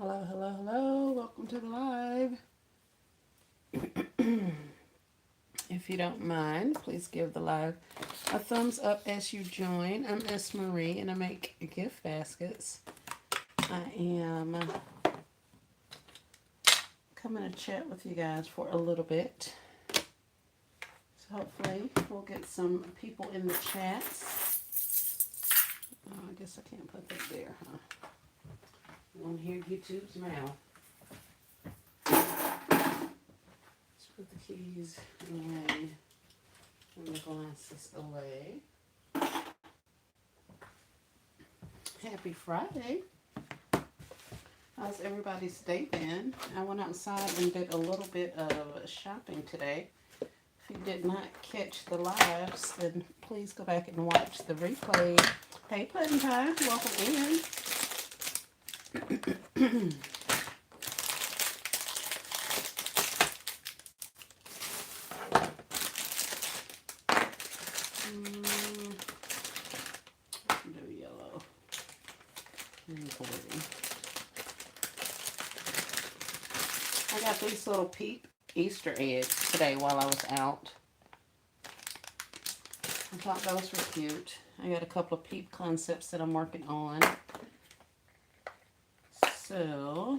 Hello, hello, hello. Welcome to the live. If you don't mind, please give the live a thumbs up as you join. I'm S. Marie and I make gift baskets. I am coming to chat with you guys for a little bit. So hopefully we'll get some people in the chats. Oh, I guess I can't put that there, huh? You want to hear YouTube's mouth. Let's put the keys away and the glasses away. Happy Friday. How's everybody's day been? I went outside and did a little bit of shopping today. If you did not catch the lives, then please go back and watch the replay. Hey, Pudding Pie, welcome in. Do yellow and blue. I got these little peep Easter eggs today while I was out. I thought those were cute. I got a couple of peep concepts that I'm working on. So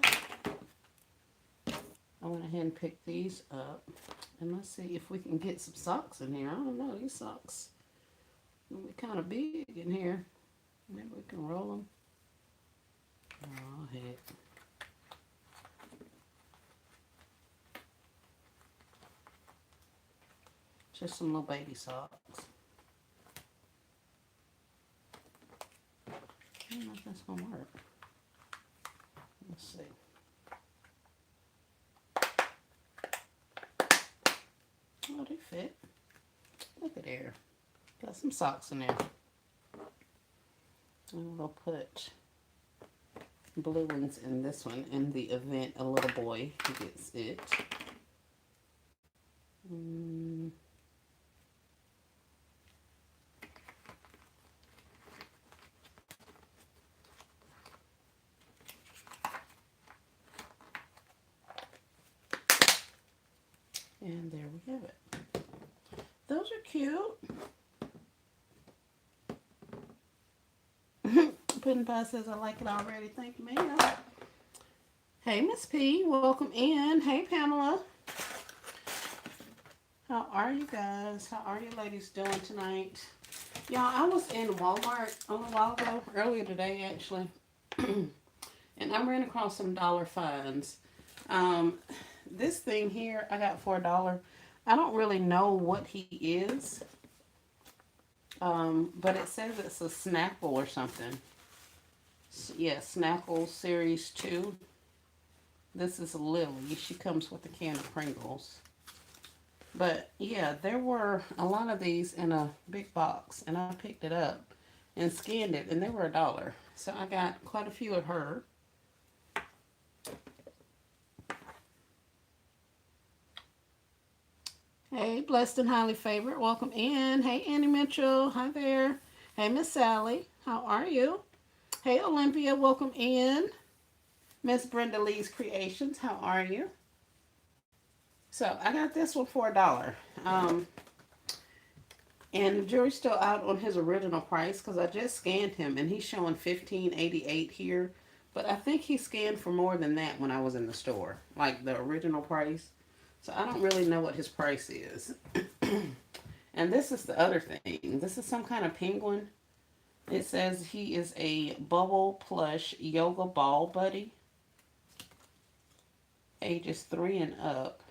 I went ahead and picked these up. And let's see if we can get some socks in here. I don't know, these socks will be kind of big in here. Maybe we can roll them. Oh, heck. Just some little baby socks. I don't know if that's going to work. Let's see. Oh, they fit. Look at there. Got some socks in there. And we'll put blue ones in this one. In the event a little boy gets it. And there we have it. Those are cute. Pudding Pie says, I like it already. Thank you, ma'am. Hey, Miss P. Welcome in. Hey, Pamela. How are you guys? How are you ladies doing tonight? Y'all, I was in Walmart a little while ago, earlier today, actually. And I ran across some dollar finds. This thing here I got for $1. I don't really know what he is. But it says it's a Snapple or something. Yeah, Snapple Series 2. This is Lily. She comes with a can of Pringles. But yeah, there were a lot of these in a big box. And I picked it up and scanned it. And they were $1. So I got quite a few of her. Hey, blessed and highly favored. Welcome in. Hey, Annie Mitchell. Hi there. Hey, Miss Sally. How are you? Hey, Olympia. Welcome in. Miss Brenda Lee's Creations. How are you? So I got this one for $1. And the jury's still out on his original price because I just scanned him and he's showing $15.88 here. But I think he scanned for more than that when I was in the store, like the original price. So I don't really know what his price is. And this is the other thing. This is some kind of penguin. It says he is a bubble plush yoga ball buddy. Ages 3 and up.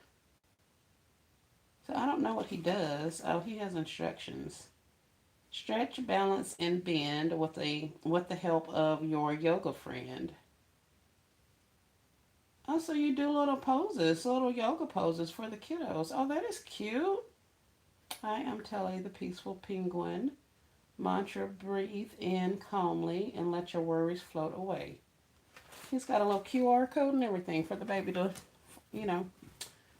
So I don't know what he does. Oh, he has instructions. Stretch, balance, and bend with the help of your yoga friend. Oh, so you do little poses, little yoga poses for the kiddos. Oh, that is cute. Hi, I'm Telly, the peaceful penguin. Mantra, breathe in calmly and let your worries float away. He's got a little QR code and everything for the baby to, you know.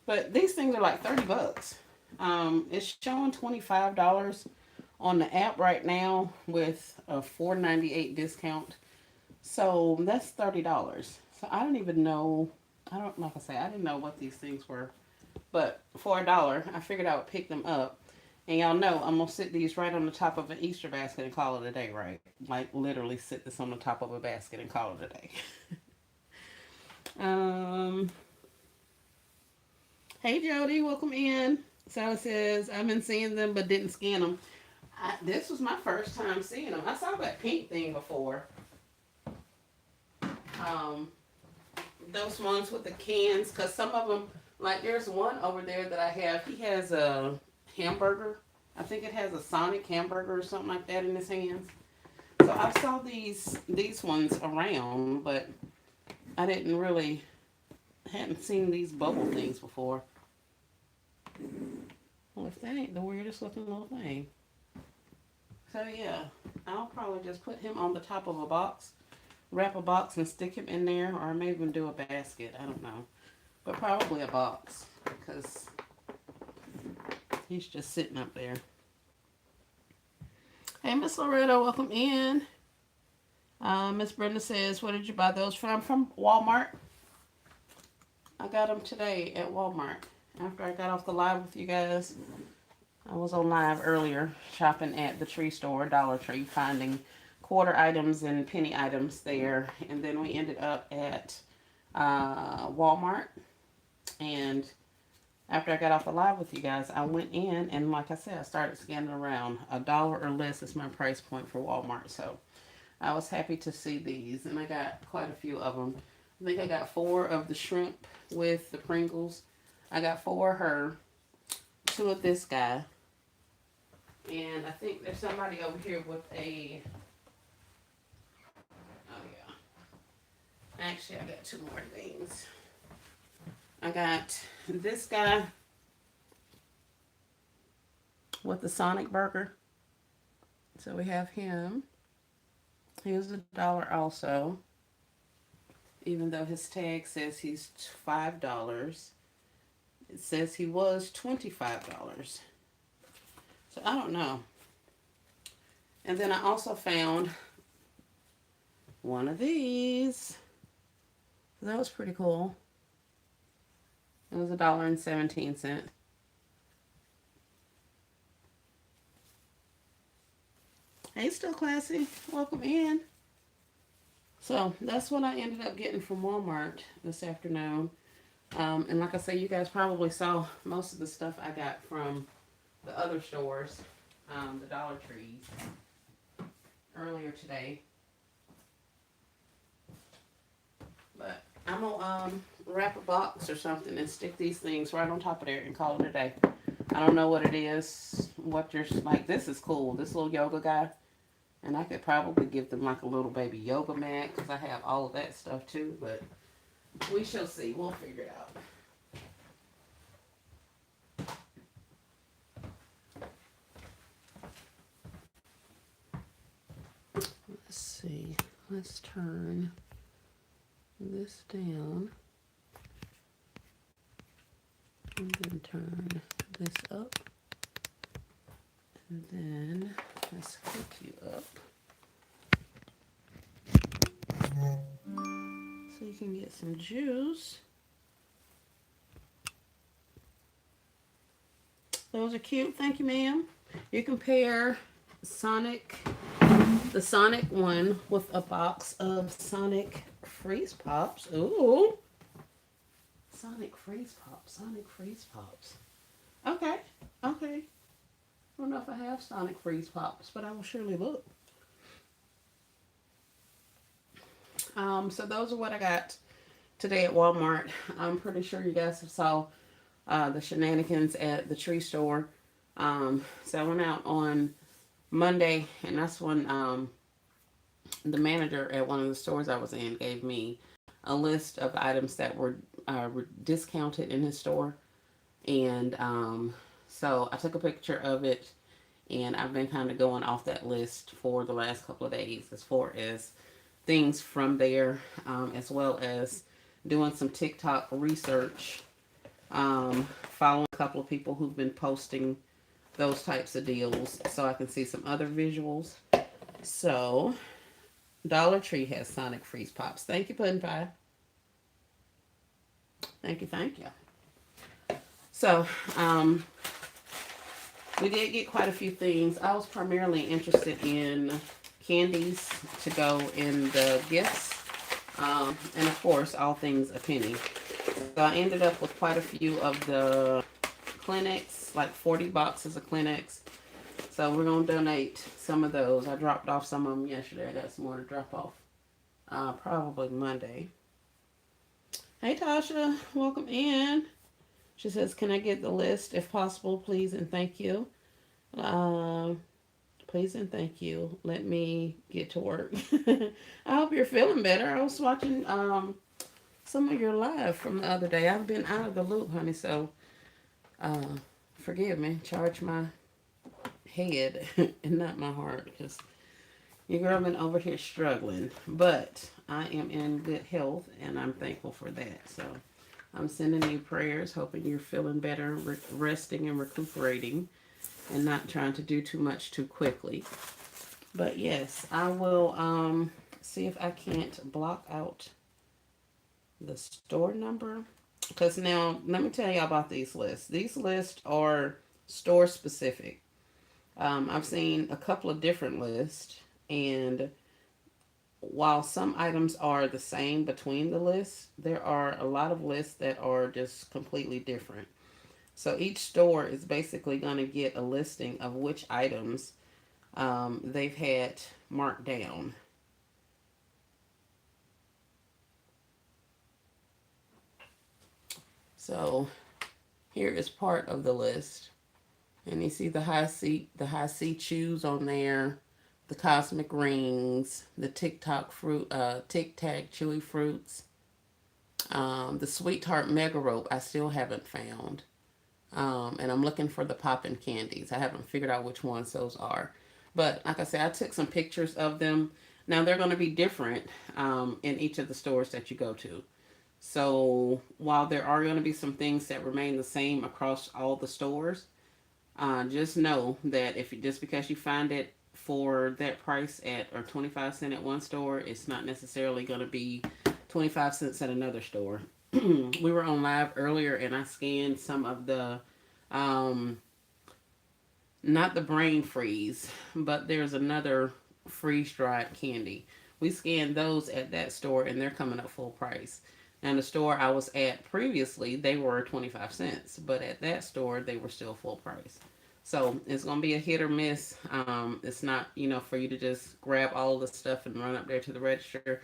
But these things are like $30. It's showing $25 on the app right now with a $4.98 discount. So that's $30. So I didn't even know. I don't like I say I didn't know what these things were, but for $1, I figured I would pick them up. And y'all know I'm gonna sit these right on the top of an Easter basket and call it a day, right? Like literally sit this on the top of a basket and call it a day. um, hey Jody, welcome in. So it says I've been seeing them but didn't scan them. This was my first time seeing them. I saw that pink thing before. Um, those ones with the cans, because some of them, like there's one over there that I have. He has a hamburger. I think it has a Sonic hamburger or something like that in his hands. So I saw these ones around, but I didn't really hadn't seen these bubble things before. Well, if that ain't the weirdest looking little thing. So yeah, I'll probably just put him on the top of a box, wrap a box and stick him in there, or I may even do a basket. I don't know, but probably a box because he's just sitting up there. Hey, Miss Loretta, welcome in. Miss Brenda says, "Where did you buy those from?" From Walmart. I got them today at Walmart. After I got off the live with you guys, I was on live earlier shopping at the tree store, Dollar Tree, finding quarter items and penny items there. And then we ended up at Walmart. And after I got off the live with you guys, I went in and, like I said, I started scanning around. $1 or less is my price point for Walmart. So I was happy to see these, and I got quite a few of them. I think I got 4 of the shrimp with the Pringles. I got 4 of her, 2 of this guy, and I think there's somebody over here with a, oh yeah, actually I got 2 more things. I got this guy with the Sonic burger. So we have him. He was $1 also, even though his tag says he's $5. It says he was $25. So I don't know. And then I also found one of these. That was pretty cool. It was $1.17. Hey, Still Classy. Welcome in. So that's what I ended up getting from Walmart this afternoon. And like I say, you guys probably saw most of the stuff I got from the other stores, the Dollar Trees, earlier today. But I'm gonna wrap a box or something and stick these things right on top of there and call it a day. I don't know what it is, what you're like. This is cool. This little yoga guy. And I could probably give them like a little baby yoga mat because I have all of that stuff too. But we shall see. We'll figure it out. Let's see. Let's turn this down. And then turn this up. And then let's hook you up. So you can get some juice. Those are cute. Thank you, ma'am. You can pair the Sonic one with a box of Sonic Freeze Pops. Ooh. Sonic Freeze Pops. Sonic Freeze Pops. Okay. Okay. I don't know if I have Sonic Freeze Pops, but I will surely look. So those are what I got today at Walmart. I'm pretty sure you guys have saw the shenanigans at the tree store. So I went out on Monday, and that's when the manager at one of the stores I was in gave me a list of items that were discounted in his store. And so I took a picture of it, and I've been kind of going off that list for the last couple of days as far as things from there, as well as doing some TikTok research, following a couple of people who've been posting those types of deals so I can see some other visuals. So Dollar Tree has Sonic Freeze Pops. Thank you, Puddin' Pie. Thank you, thank you. So, we did get quite a few things. I was primarily interested in candies to go in the gifts. And of course, all things a penny. So I ended up with quite a few of the Kleenex, like 40 boxes of Kleenex. So we're going to donate some of those. I dropped off some of them yesterday. I got some more to drop off probably Monday. Hey, Tasha. Welcome in. She says, can I get the list if possible, please and thank you. Please and thank you. Let me get to work. I hope you're feeling better. I was watching some of your live from the other day. I've been out of the loop, honey, so uh, forgive me. Charge my head and not my heart, because your girl been over here struggling. But I am in good health, and I'm thankful for that. So I'm sending you prayers, hoping you're feeling better, resting and recuperating, and not trying to do too much too quickly. But yes, I will see if I can't block out the store number. Because now, let me tell you about these lists. These lists are store specific. I've seen a couple of different lists, and while some items are the same between the lists, there are a lot of lists that are just completely different. So each store is basically going to get a listing of which items they've had marked down. So here is part of the list. And you see the Hi-C chews on there, the cosmic rings, the Tic Tac chewy fruits, the Sweetheart Mega Rope I still haven't found. And I'm looking for the poppin' candies. I haven't figured out which ones those are. But like I said, I took some pictures of them. Now they're going to be different in each of the stores that you go to. So while there are going to be some things that remain the same across all the stores, just know that if just because you find it for that price at or 25 cents at one store, it's not necessarily going to be 25 cents at another store. We were on live earlier and I scanned some of the not the brain freeze, but there's another freeze dried candy. We scanned those at that store and they're coming up full price. Now the store I was at previously, they were 25 cents, but at that store they were still full price. So it's gonna be a hit or miss. It's not, for you to just grab all of the stuff and run up there to the register,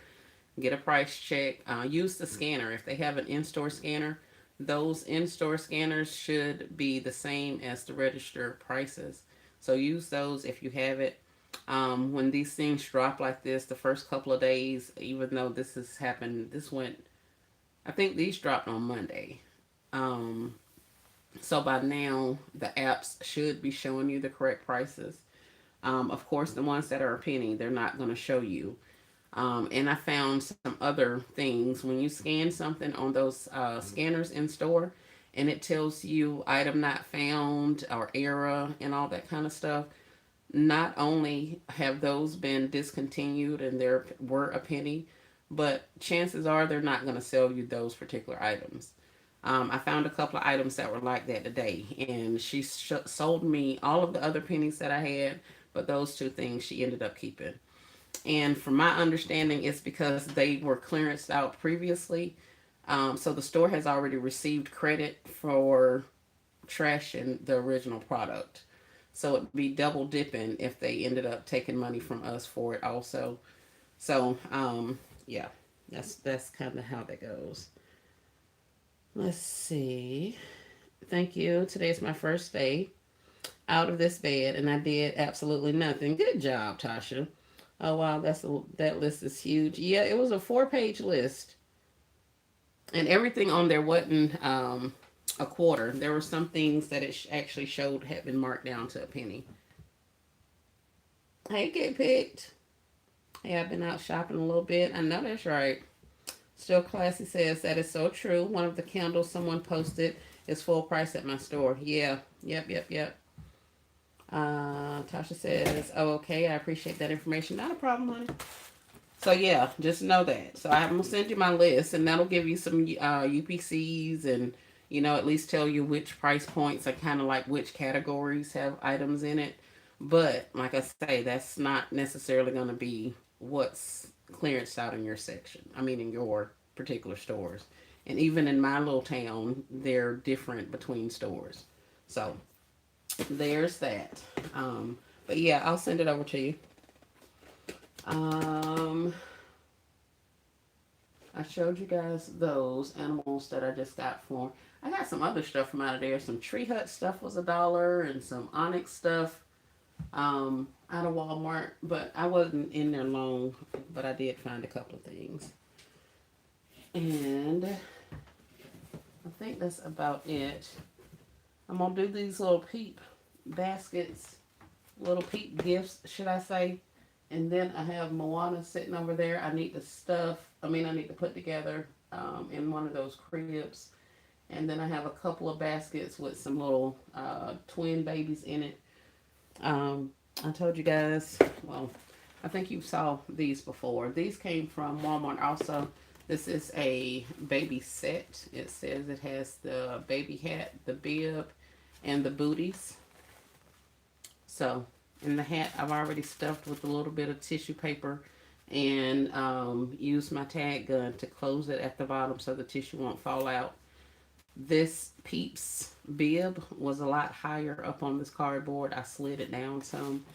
get a price check. Use the scanner. If they have an in-store scanner, those in-store scanners should be the same as the register prices. So use those if you have it. When these things drop like this, the first couple of days, even though this has happened, I think these dropped on Monday. So by now, the apps should be showing you the correct prices. Of course, the ones that are a penny, they're not going to show you. And I found some other things. When you scan something on those scanners in store, and it tells you item not found or error and all that kind of stuff, not only have those been discontinued and there were a penny, but chances are they're not going to sell you those particular items. I found a couple of items that were like that today, and she sold me all of the other pennies that I had, but those two things she ended up keeping. And from my understanding, it's because they were clearanced out previously. So the store has already received credit for trashing the original product. So it'd be double dipping if they ended up taking money from us for it also. So yeah, that's kind of how that goes. Let's see. Thank you. Today's my first day out of this bed, and I did absolutely nothing. Good job, Tasha. Oh wow, that list is huge. Yeah, it was a 4-page list, and everything on there wasn't a quarter. There were some things that it actually showed had been marked down to a penny. Hey, get picked. Hey, I've been out shopping a little bit. I know that's right. Still Classy says that is so true. One of the candles someone posted is full price at my store. Yeah. Yep. Tasha says, oh, okay. I appreciate that information. Not a problem, honey. So yeah, just know that. So I'm gonna send you my list, and that'll give you some UPCs, and at least tell you which price points and kind of like which categories have items in it. But like I say, that's not necessarily going to be what's clearance out in your section. I mean, in your particular stores, and even in my little town, they're different between stores. So there's that. But yeah, I'll send it over to you. Um, I showed you guys those animals that I just got for. I got some other stuff from out of there. Some Tree Hut stuff was $1, and some Onyx stuff out of Walmart. But I wasn't in there long, but I did find a couple of things. And I think that's about it. I'm gonna do these little peep baskets, little peep gifts, should I say? And then I have Moana sitting over there. I need to stuff. I need to put together in one of those cribs. And then I have a couple of baskets with some little twin babies in it. I told you guys, well, I think you saw these before. These came from Walmart also. This is a baby set. It says it has the baby hat, the bib, and the booties. So, in the hat, I've already stuffed with a little bit of tissue paper and used my tag gun to close it at the bottom so the tissue won't fall out. This Peeps bib was a lot higher up on this cardboard. I slid it down some.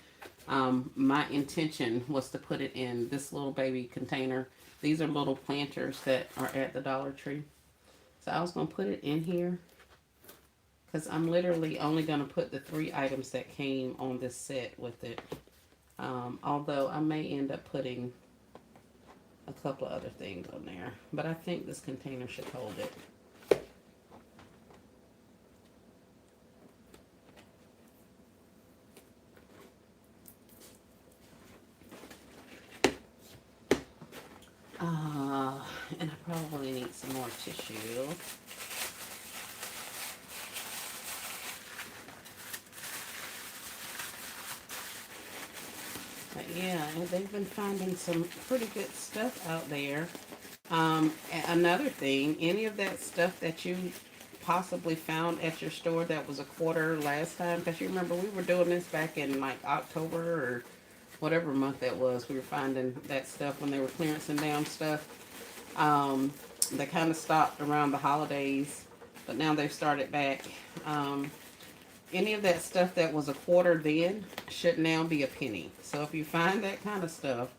My intention was to put it in this little baby container. These are little planters that are at the Dollar Tree. So I was going to put it in here because I'm literally only going to put the 3 items that came on this set with it. Although I may end up putting a couple of other things on there. But I think this container should hold it. And I probably need some more tissue. But yeah, they've been finding some pretty good stuff out there. Another thing, any of that stuff that you possibly found at your store that was a quarter last time, because you remember we were doing this back in like October or whatever month that was. We were finding that stuff when they were clearancing down stuff. They kind of stopped around the holidays, but now they've started back. Any of that stuff that was a quarter then should now be a penny. So if you find that kind of stuff,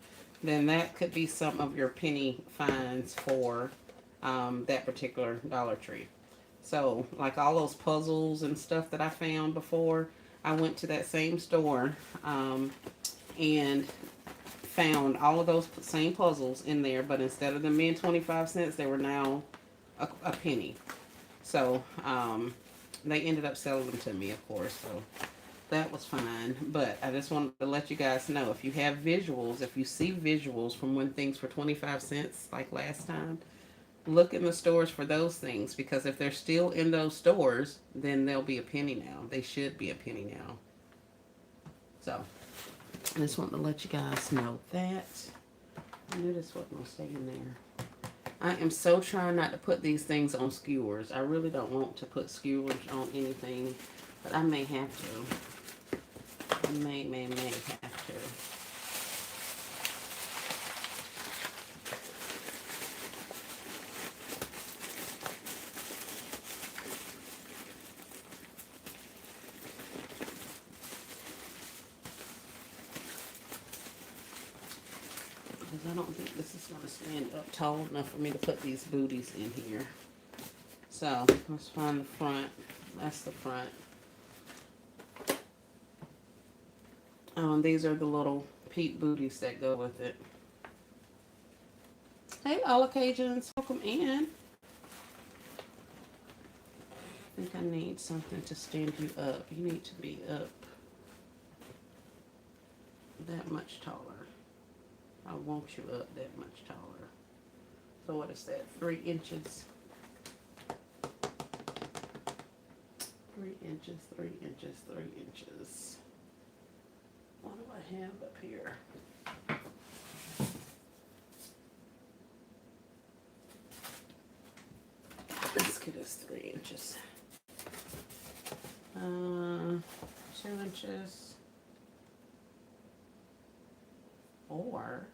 then that could be some of your penny finds for that particular Dollar Tree. So like all those puzzles and stuff that I found before, I went to that same store and found all of those same puzzles in there, but instead of them being 25 cents, they were now a penny. So they ended up selling them to me, of course. So that was fine. But I just wanted to let you guys know, if you have visuals, if you see visuals from when things were 25 cents, like last time, look in the stores for those things, because if they're still in those stores, then they'll be a penny now. They should be a penny now. So I just want to let you guys know that. I knew this wasn't going to stay in there. I am so trying not to put these things on skewers. I really don't want to put skewers on anything, but I may have to. I may have to. Because I don't think this is going to stand up tall enough for me to put these booties in here. So, let's find the front. That's the front. These are the little peep booties that go with it. Hey, all occasions, welcome in. I think I need something to stand you up. You need to be up that much taller. I want you up that much taller. So what is that? 3 inches. 3 inches, 3 inches, 3 inches. What do I have up here? basket is 3 inches. 2 inches. Or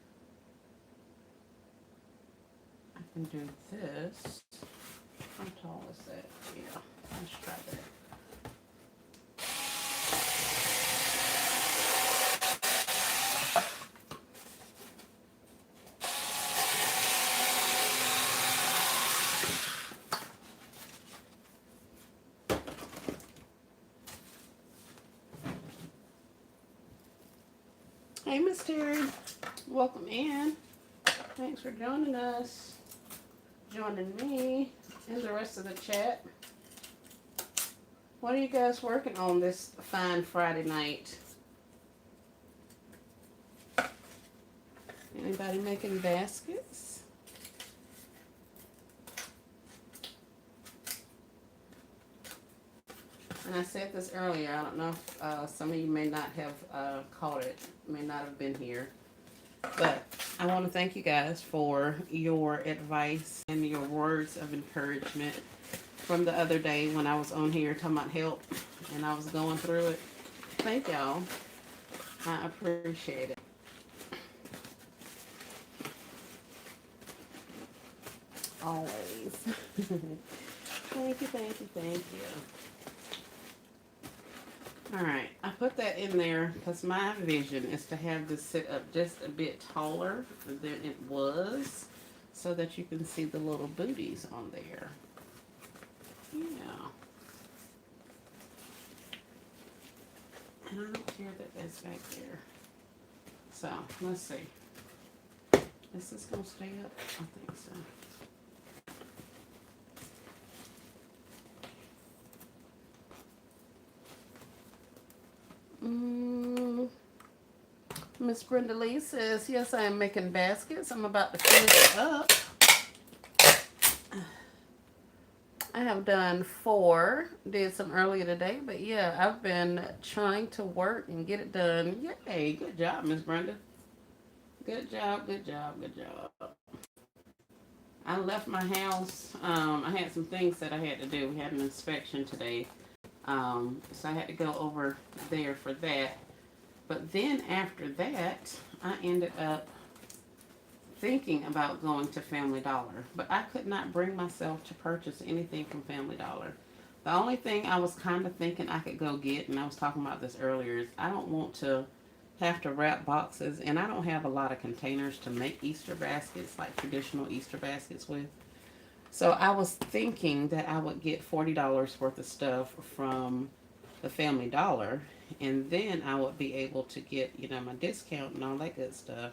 I can do this. How tall is that? Yeah, let's try that. Hey, Miss Terry. Welcome in. Thanks for joining us. Joining me and the rest of the chat. What are you guys working on this fine Friday night? Anybody making baskets? And I said this earlier, I don't know if some of you may not have caught it, may not have been here. But I want to thank you guys for your advice and your words of encouragement from the other day when I was on here talking about help and I was going through it. Thank y'all. I appreciate it. Always. Thank you, thank you, thank you. Alright, I put that in there because my vision is to have this sit up just a bit taller than it was so that you can see the little booties on there. Yeah. And I don't care that that's back there. So, let's see. Is this going to stay up? I think so. Miss Brenda Lee says, yes, I am making baskets. I'm about to finish it up. I have done 4. Did some earlier today, but yeah, I've been trying to work and get it done. Yay, good job, Miss Brenda. Good job, good job, good job. I left my house. I had some things that I had to do. We had an inspection today. So I had to go over there for that. But then after that, I ended up thinking about going to Family Dollar. But I could not bring myself to purchase anything from Family Dollar. The only thing I was kind of thinking I could go get, and I was talking about this earlier, is I don't want to have to wrap boxes. And I don't have a lot of containers to make Easter baskets, like traditional Easter baskets with. So I was thinking that I would get $40 worth of stuff from the Family Dollar, and then I would be able to get, you know, my discount and all that good stuff.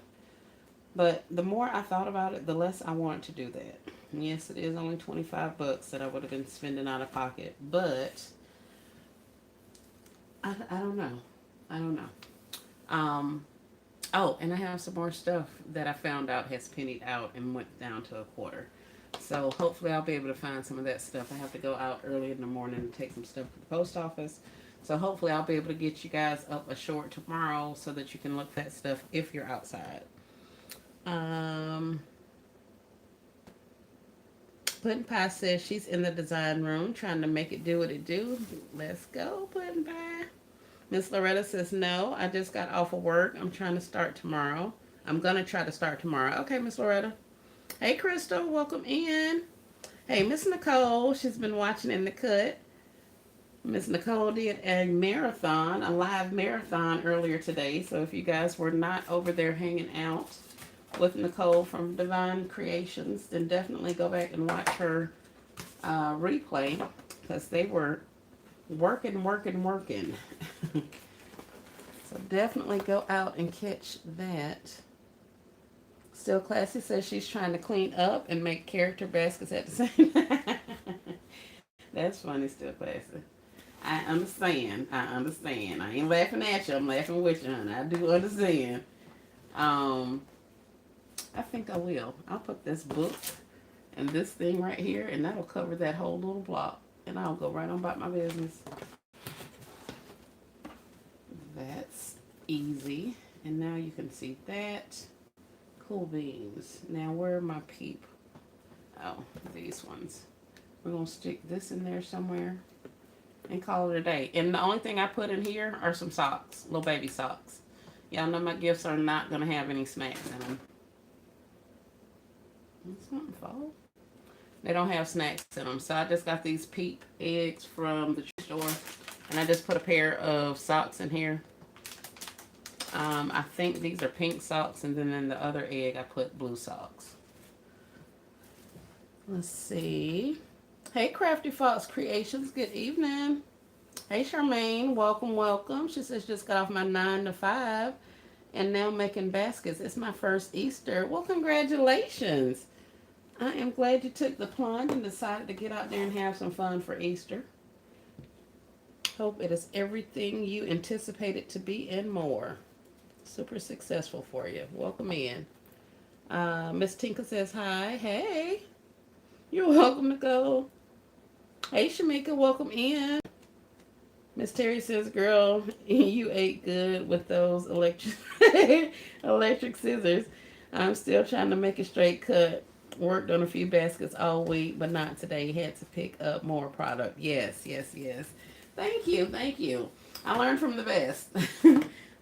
But the more I thought about it, the less I wanted to do that. Yes, it is only 25 bucks that I would have been spending out of pocket, but I don't know. I don't know. Oh, and I have some more stuff that I found out has pennied out and went down to a quarter. So hopefully I'll be able to find some of that stuff. I have to go out early in the morning and take some stuff to the post office. So hopefully I'll be able to get you guys up a short tomorrow so that you can look that stuff if you're outside. Puddin' Pie says she's in the design room trying to make it do what it do. Let's go, Puddin' Pie. Miss Loretta says, no, I just got off of work. I'm trying to start tomorrow. I'm going to try to start tomorrow. Okay, Miss Loretta. Hey, Crystal, welcome in. Hey, Miss Nicole, she's been watching in the cut. Miss Nicole did a marathon, a live marathon earlier today. So if you guys were not over there hanging out with Nicole from Divine Creations, then definitely go back and watch her replay because they were working. So definitely go out and catch that. Still Classy says she's trying to clean up and make character baskets at the same time. That's funny, Still Classy. I understand. I ain't laughing at you. I'm laughing with you, honey. I do understand. I think I will. I'll put this book and this thing right here, and that'll cover that whole little block. And I'll go right on about my business. That's easy. And now you can see that. Cool beans. Now where are my peep? Oh, these ones. We're going to stick this in there somewhere and call it a day. And the only thing I put in here are some socks, little baby socks. Y'all know my gifts are not going to have any snacks in them. Something fall. They don't have snacks in them. So I just got these Peep eggs from the store. And I just put a pair of socks in here. I think these are pink socks. And then in the other egg, I put blue socks. Let's see. Hey, Crafty Fox Creations. Good evening. Hey, Charmaine. Welcome, welcome. She says, just got off my 9 to 5 and now making baskets. It's my first Easter. Well, congratulations. I am glad you took the plunge and decided to get out there and have some fun for Easter. Hope it is everything you anticipated to be and more. Super successful for you. Welcome in. Miss Tinka says hi. Hey. You're welcome to go. Hey, Shamika. Welcome in. Miss Terry says, girl, you ate good with those electric scissors. I'm still trying to make a straight cut. Worked on a few baskets all week, but not today. Had to pick up more product. Yes, yes, yes. Thank you, thank you. I learned from the best.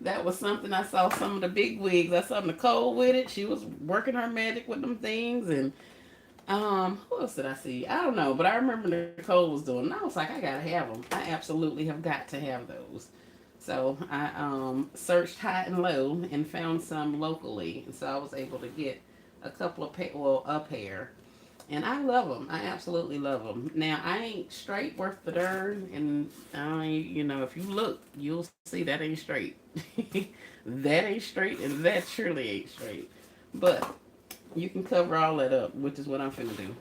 That was something I saw some of the big wigs. I saw Nicole with it. She was working her magic with them things. And who else did I see? I don't know, but I remember Nicole was doing them. I was like, I gotta have them. I absolutely have got to have those. So I searched high and low and found some locally. And so I was able to get a couple of a pair, and I love them. I absolutely love them. Now I ain't straight worth the darn, and you know, if you look, you'll see that ain't straight. That ain't straight, and that surely ain't straight. But you can cover all that up, which is what I'm finna do.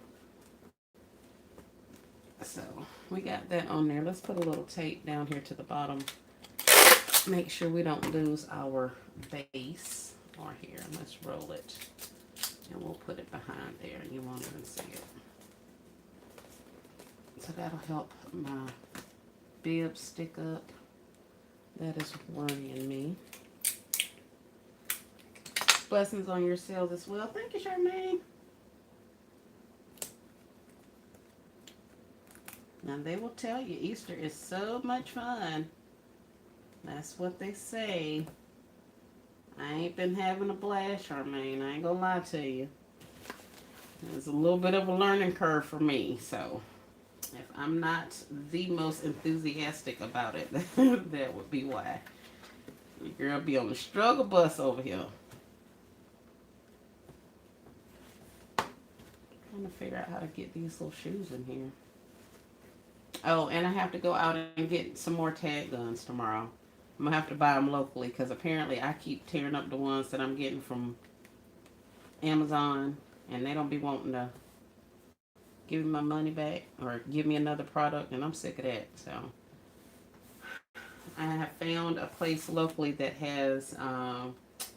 So we got that on there. Let's put a little tape down here to the bottom. Make sure we don't lose our base. Or here, let's roll it. And we'll put it behind there and you won't even see it. So that'll help my bib stick up. That is worrying me. Blessings on your sales as well. Thank you, Charmaine. Now they will tell you Easter is so much fun. That's what they say. I ain't been having a blast, Charmaine. I ain't gonna lie to you. It's a little bit of a learning curve for me. So if I'm not the most enthusiastic about it, that would be why. Your girl be on the struggle bus over here. Trying to figure out how to get these little shoes in here. Oh, and I have to go out and get some more tag guns tomorrow. I'm going to have to buy them locally because apparently I keep tearing up the ones that I'm getting from Amazon and they don't be wanting to give me my money back or give me another product, and I'm sick of that. So I have found a place locally that has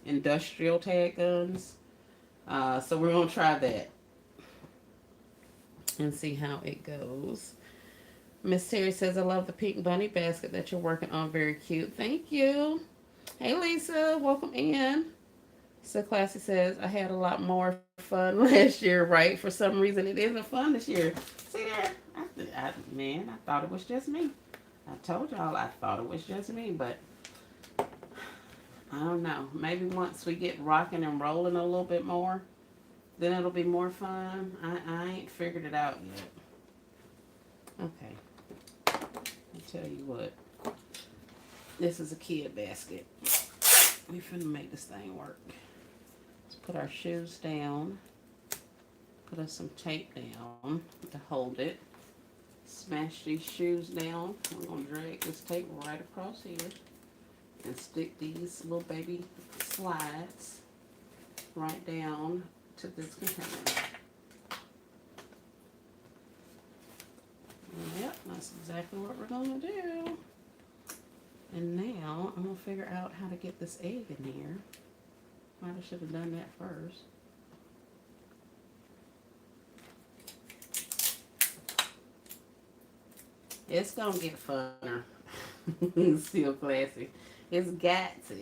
industrial tag guns. So we're going to try that and see how it goes. Miss Terry says, I love the pink bunny basket that you're working on. Very cute. Thank you. Hey, Lisa. Welcome in. So Classy says, I had a lot more fun last year, right? For some reason, it isn't fun this year. See there? Man, I thought it was just me. I told y'all I thought it was just me, but I don't know. Maybe once we get rocking and rolling a little bit more, then it'll be more fun. I ain't figured it out yet. Okay. I'll tell you what. This is a kid basket. We finna make this thing work. Let's put our shoes down. Put us some tape down to hold it. Smash these shoes down. We're gonna drag this tape right across here and stick these little baby slides right down to this container. Yep, that's exactly what we're going to do. And now I'm going to figure out how to get this egg in here. Might have should have done that first. It's going to get funner. It's still classy. It's got to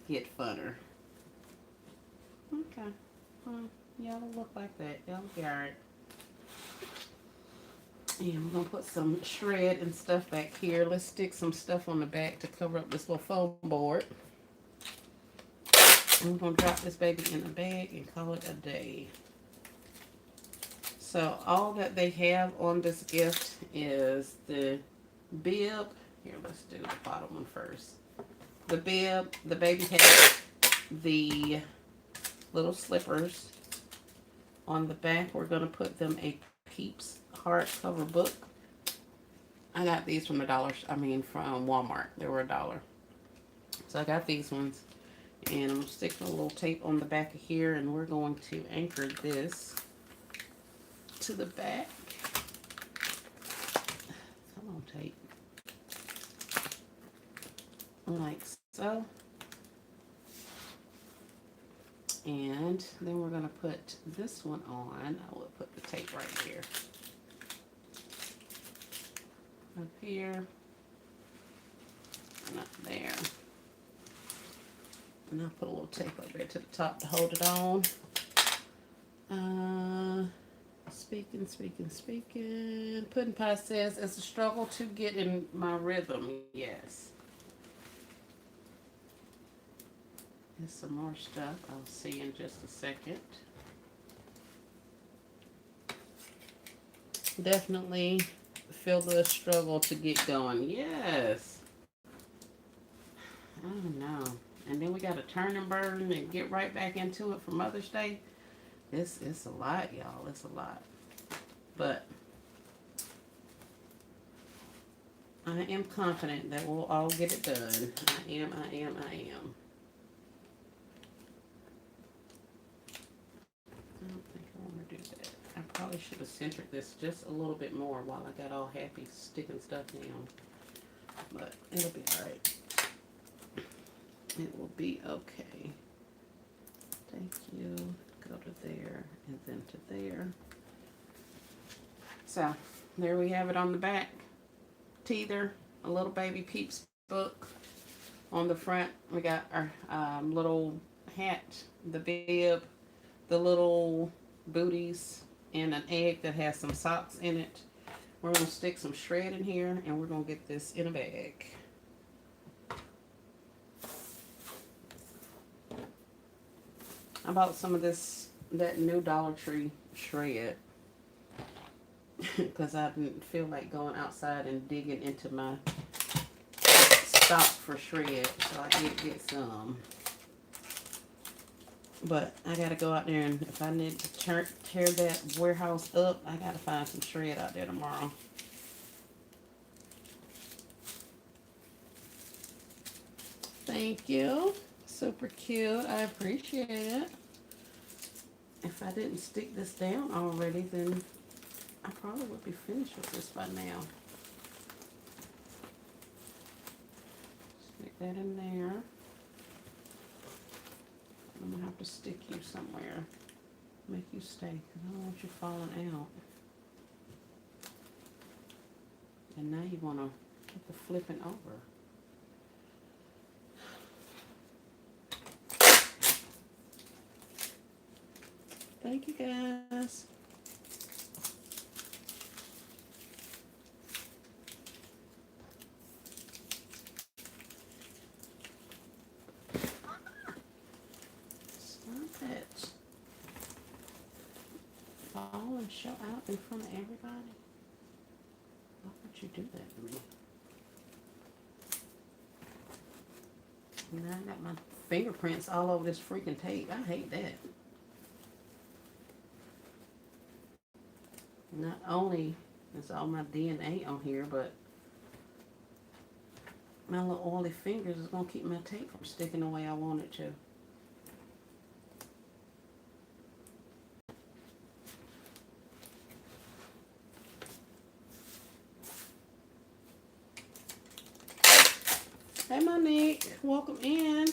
get funner. Okay. Y'all look like that. Y'all be alright. And we're going to put some shred and stuff back here. Let's stick some stuff on the back to cover up this little foam board. And we're going to drop this baby in a bag and call it a day. So all that they have on this gift is the bib. Here, let's do the bottom one first. The bib, the baby has the little slippers. On the back, we're going to put them a Peeps hardcover book. I got these from from Walmart. They were $1. So I got these ones. And I'm going to stick a little tape on the back of here, and we're going to anchor this to the back. Come on, tape. Like so. And then we're going to put this one on. I will put the tape right here. Up here. And up there. And I'll put a little tape up there to the top to hold it on. Speaking. Pudding Pie says, it's a struggle to get in my rhythm. Yes. There's some more stuff I'll see in just a second. Definitely feel the struggle to get going. Yes. I don't know. And then we got to turn and burn and get right back into it for Mother's Day. It's a lot, y'all. It's a lot. But I am confident that we'll all get it done. I am. I don't think I want to do that. I probably should have centered this just a little bit more while I got all happy sticking stuff down. But it'll be alright. It will be okay. Thank you. Go to there and then to there. So, there we have it on the back. Teether, a little baby Peeps book. On the front, we got our little hat, the bib, the little booties, and an egg that has some socks in it. We're going to stick some shred in here, and we're going to get this in a bag. I bought some of that new Dollar Tree shred because I didn't feel like going outside and digging into my stock for shred, so I did get some. But I gotta go out there, and if I need to tear that warehouse up, I gotta find some shred out there tomorrow. Thank you. Super cute. I appreciate it. If I didn't stick this down already, then I probably would be finished with this by now. Stick that in there. I'm going to have to stick you somewhere. Make you stay, because I don't want you falling out. And now you want to get the flipping over. Thank you, guys. Stop it. Fall and show out in front of everybody. Why would you do that to me? Now I got my fingerprints all over this freaking tape. I hate that. Not only is all my DNA on here, but my little oily fingers is going to keep my tape from sticking the way I want it to. Hey Monique, welcome in.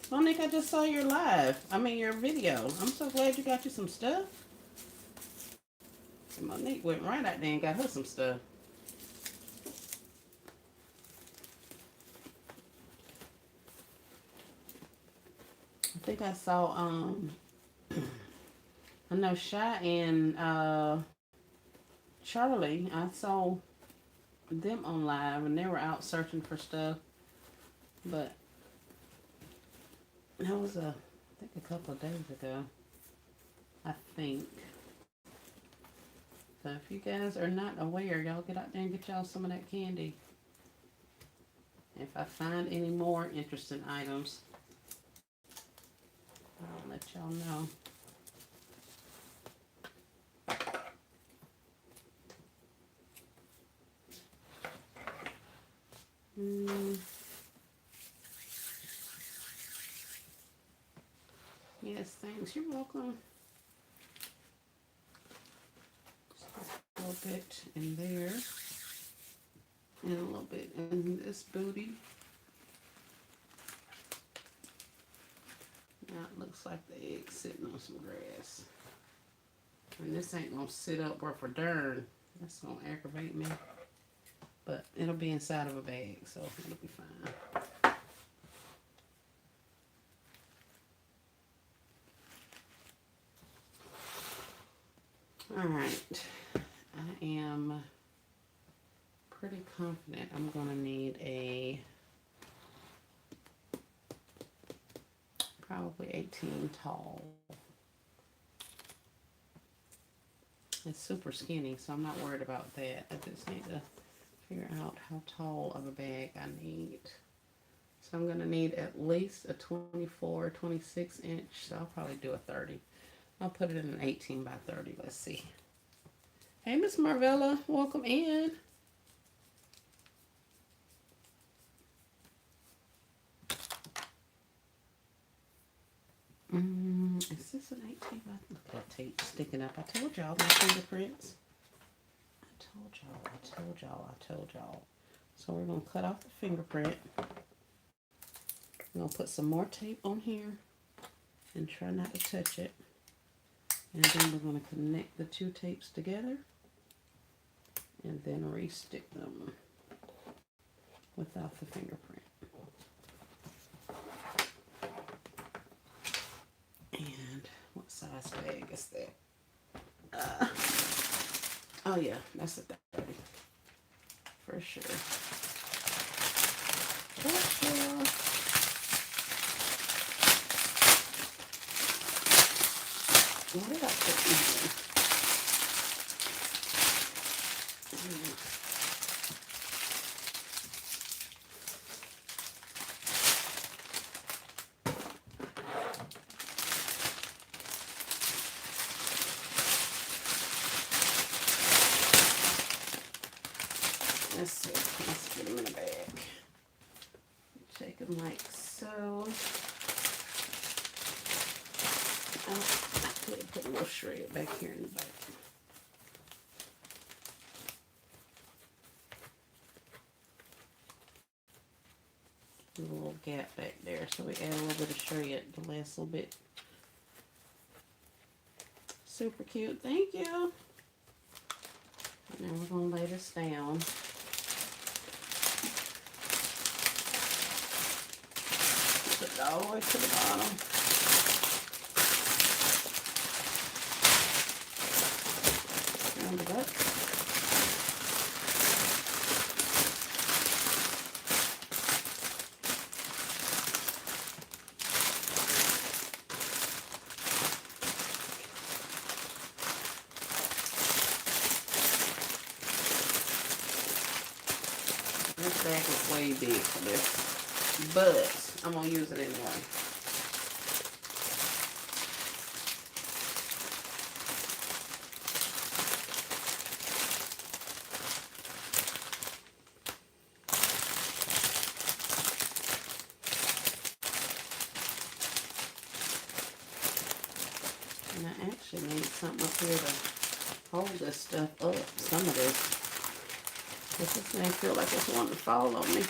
Monique, I just saw your your video. I'm so glad you got you some stuff. And Monique went right out there and got her some stuff. I think I saw I know Shy and Charlie, I saw them on live and they were out searching for stuff, but that was I think a couple of days ago. I think. So if you guys are not aware, y'all get out there and get y'all some of that candy. If I find any more interesting items, I'll let y'all know. Yes, thanks. You're welcome. A little bit in there. And a little bit in this booty. Now it looks like the egg's sitting on some grass. And this ain't gonna sit up worth a darn. That's gonna aggravate me. But it'll be inside of a bag, so it'll be fine. Alright. I am pretty confident I'm gonna need a probably 18 tall. It's super skinny, so I'm not worried about that. I just need to figure out how tall of a bag I need. So I'm going to need at least a 24, 26 inch. So I'll probably do a 30. I'll put it in an 18 by 30. Let's see. Hey, Miss Marvella, welcome in. Is this an 18 by? Look at that tape sticking up. I told y'all my fingerprints. I told y'all. So we're going to cut off the fingerprint. I'm going to put some more tape on here and try not to touch it. And then we're going to connect the two tapes together and then re-stick them without the fingerprint. And what size bag is that? Oh yeah, that's a 30. For sure. What did I put in here? Let's see. Let's get them in a bag. Take them like so. I'll put a little shred back here in the back. A little gap back there, so we add a little bit of shred the last little bit. Super cute. Thank you. Now we're going to lay this down. Put it all the way to the bottom. Round it up. This bag is way big for this, but I'm going to use it anyway. And I actually need something up here to hold this stuff up, some of this. This thing feel like it's wanting to fall on me.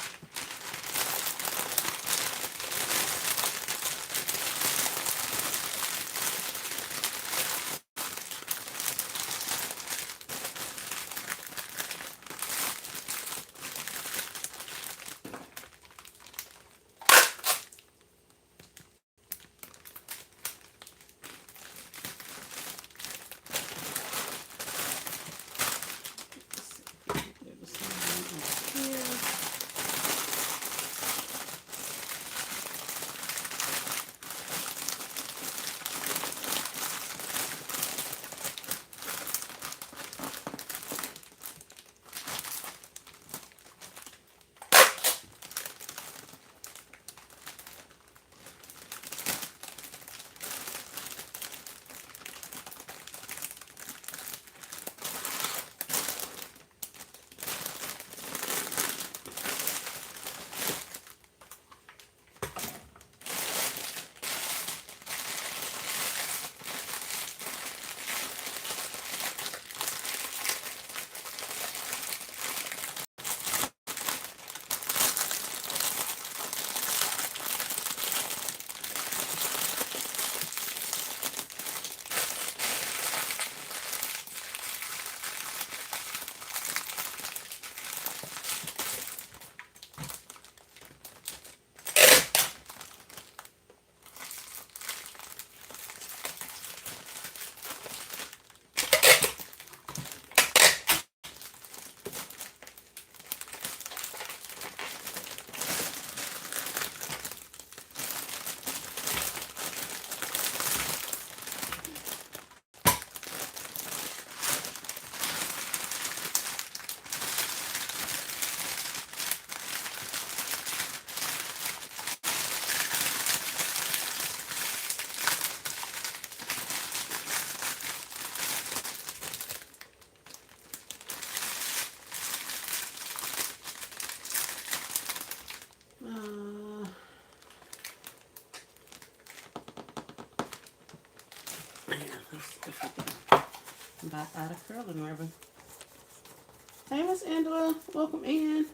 Let's see if we can buy out of curling ribbon. Hey, Miss Angela, welcome in.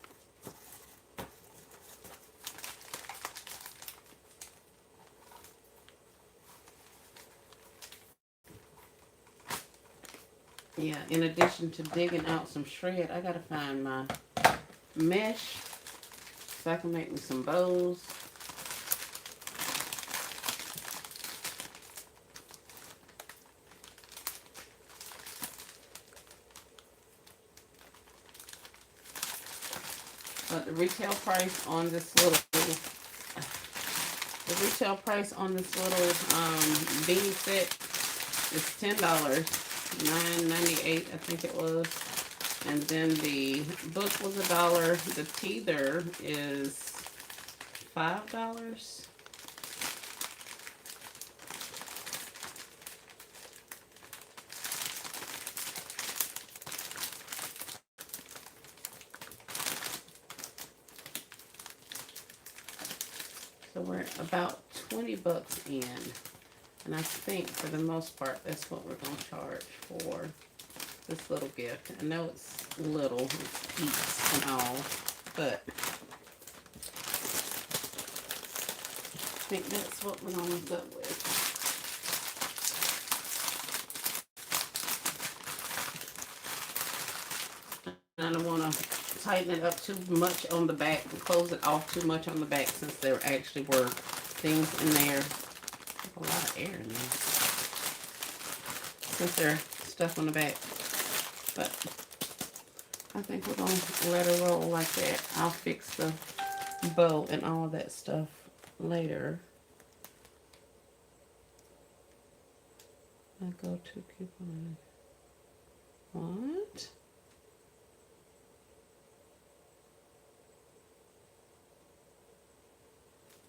Yeah, in addition to digging out some shred, I gotta find my mesh so I can make me some bows. But the retail price on this little beanie set is $10, $9.98 I think it was. And then the book was $1. The teether is $5. So we're about 20 bucks in. And I think for the most part, that's what we're going to charge for this little gift. I know it's little, it's peeps and all, but I think that's what we're going to go with. I don't want to tighten it up too much on the back and close it off too much on the back since there actually were things in there. A lot of air in there. Since they're stuff on the back. But I think we're going to let her roll like that. I'll fix the bow and all that stuff later. I go to coupon. What?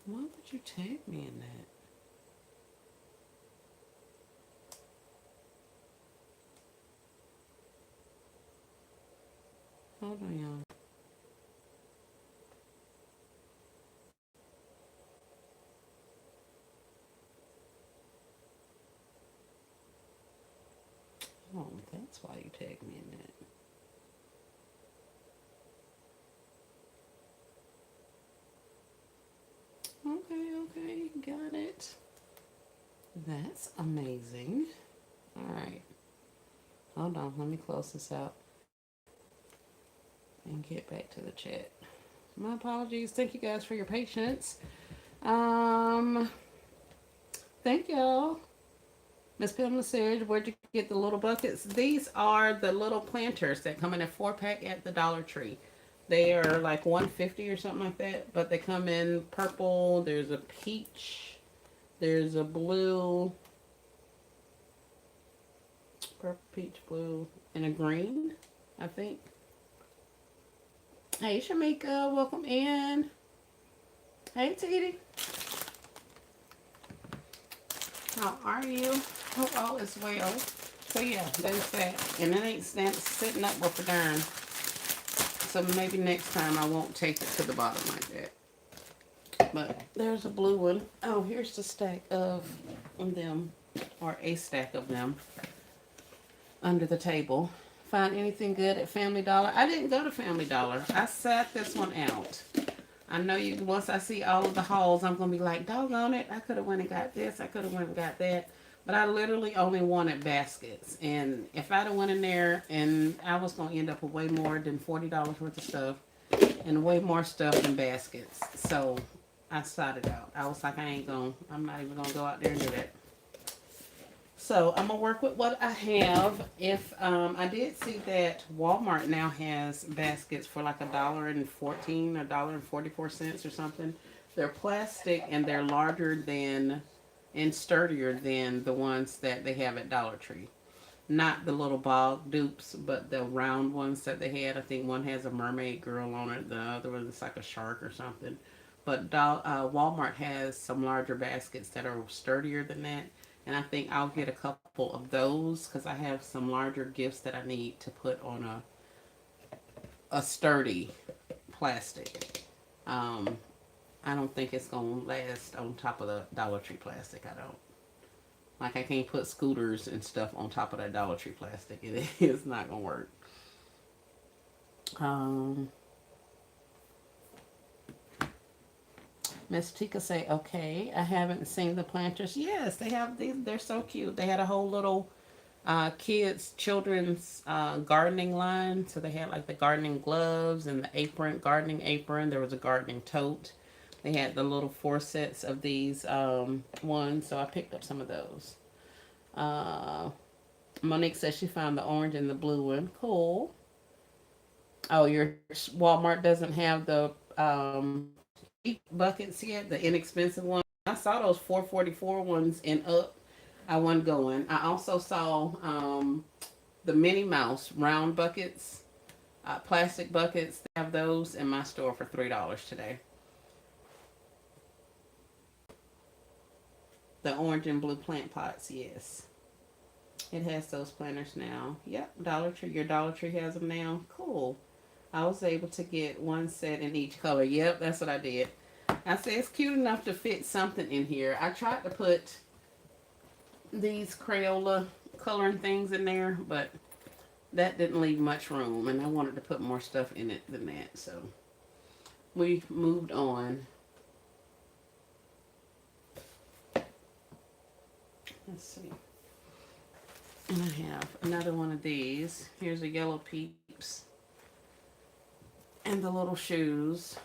Why would you tag me in that? Hold on, y'all. Oh, that's why you tagged me in that. Okay, got it. That's amazing. All right. Hold on, let me close this out and get back to the chat. My apologies. Thank you guys for your patience. Um, Thank y'all. Miss Pamela said, where'd you get the little buckets? These are the little planters that come in a 4-pack at the Dollar Tree. They are like $1.50 or something like that, but they come in purple. There's a peach. There's a blue. Purple, peach, blue, and a green, I think. Hey, Shamika, welcome in. Hey, Titi. How are you? Hope all is well. So yeah, there's that. And it ain't sitting up with a darn. So maybe next time I won't take it to the bottom like that. But there's a blue one. Oh, here's the stack of them, or a stack of them, under the table. Find anything good at Family Dollar? I didn't go to Family Dollar. I sat this one out. I know you. Once I see all of the hauls, I'm gonna be like, doggone it! I could have went and got this. I could have went and got that. But I literally only wanted baskets, and if I'd have went in there, and I was gonna end up with way more than $40 worth of stuff, and way more stuff than baskets. So I started out. I was like, I'm not even gonna go out there and do that. So I'm gonna work with what I have. If I did see that Walmart now has baskets for like $1.14, $1.44 or something. They're plastic and they're larger than and sturdier than the ones that they have at Dollar Tree. Not the little bog dupes, but the round ones that they had. I think one has a mermaid girl on it. The other one is like a shark or something. But Walmart has some larger baskets that are sturdier than that. And I think I'll get a couple of those because I have some larger gifts that I need to put on a sturdy plastic. I don't think it's going to last on top of the Dollar Tree plastic. I don't. Like I can't put scooters and stuff on top of that Dollar Tree plastic. It is not gonna work. Um, Miss Tika say, okay, I haven't seen the planters. Yes, they have these. They're so cute. They had a whole little children's gardening line. So they had like the gardening gloves and the apron, gardening apron. There was a gardening tote. They had the little 4 sets of these ones. So I picked up some of those. Uh, Monique says she found the orange and the blue one. Cool. Oh, your Walmart doesn't have the buckets yet, the inexpensive ones. I saw those 444 ones in up. I wasn't going. I also saw the Minnie Mouse round buckets, plastic buckets. They have those in my store for $3 today. The orange and blue plant pots, yes. It has those planters now. Yep, Dollar Tree. Your Dollar Tree has them now. Cool. I was able to get 1 set in each color. Yep, that's what I did. I said it's cute enough to fit something in here. I tried to put these Crayola coloring things in there, but that didn't leave much room, and I wanted to put more stuff in it than that, so we moved on. Let's see. And I have another one of these. Here's a yellow peeps and the little shoes.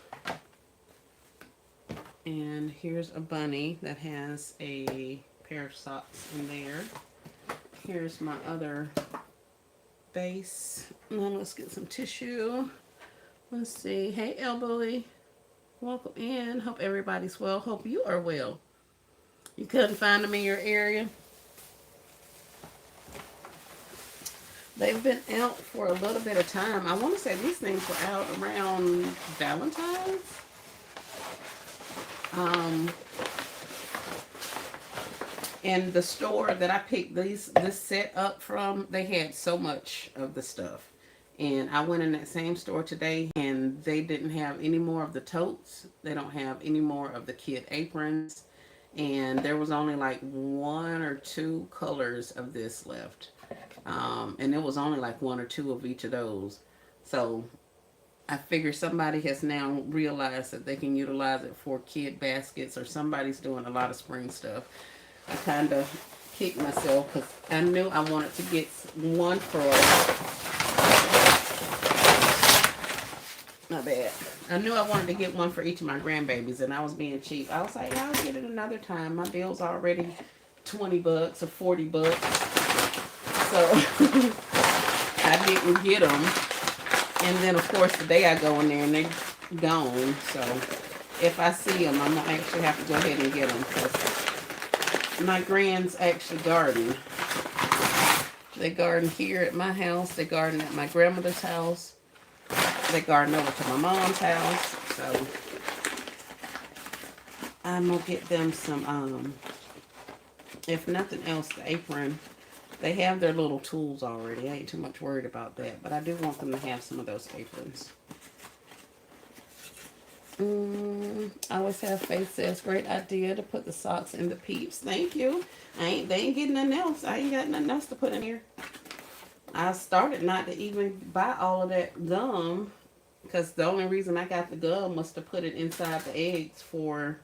And here's a bunny that has a pair of socks in there. Here's my other base. And then let's get some tissue. Let's see. Hey, Elbowy. Welcome in. Hope everybody's well. Hope you are well. You couldn't find them in your area? They've been out for a little bit of time. I want to say these things were out around Valentine's. And the store that I picked this set up from, they had so much of the stuff. And I went in that same store today, and they didn't have any more of the totes. They don't have any more of the kid aprons. And there was only like 1 or 2 colors of this left. And it was only like 1 or 2 of each of those. So I figure somebody has now realized that they can utilize it for kid baskets, or somebody's doing a lot of spring stuff. I kind of kicked myself because I knew I wanted to get one for, not bad. I knew I wanted to get one for each of my grandbabies, and I was being cheap. I was like, I'll get it another time. My bill's already $20 or $40. So I didn't get them. And then, of course, the day I go in there and they're gone. So if I see them, I'm going to actually have to go ahead and get them. Because my grands actually garden. They garden here at my house. They garden at my grandmother's house. They garden over to my mom's house. So I'm going to get them some, if nothing else, the apron. They have their little tools already. I ain't too much worried about that. But I do want them to have some of those aprons. I always have Faith says, great idea to put the socks in the peeps. Thank you. They ain't getting nothing else. I ain't got nothing else to put in here. I started not to even buy all of that gum. Because the only reason I got the gum was to put it inside the eggs for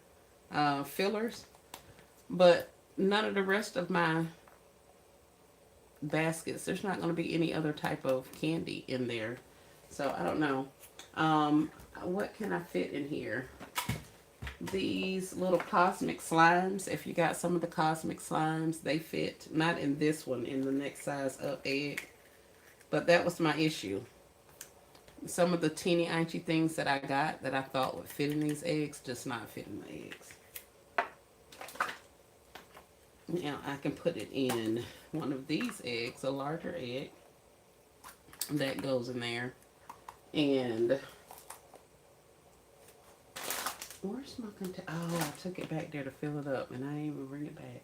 fillers. But none of the rest of my baskets, there's not going to be any other type of candy in there, so I don't know. What can I fit in here? These little cosmic slimes. If you got some of the cosmic slimes, they fit. Not in this one, in the next size up egg, but that was my issue. Some of the teeny inchy things that I got that I thought would fit in these eggs just not fit in the eggs. Now I can put it in one of these eggs, a larger egg. That goes in there. And where's my container? Oh, I took it back there to fill it up, and I didn't even bring it back.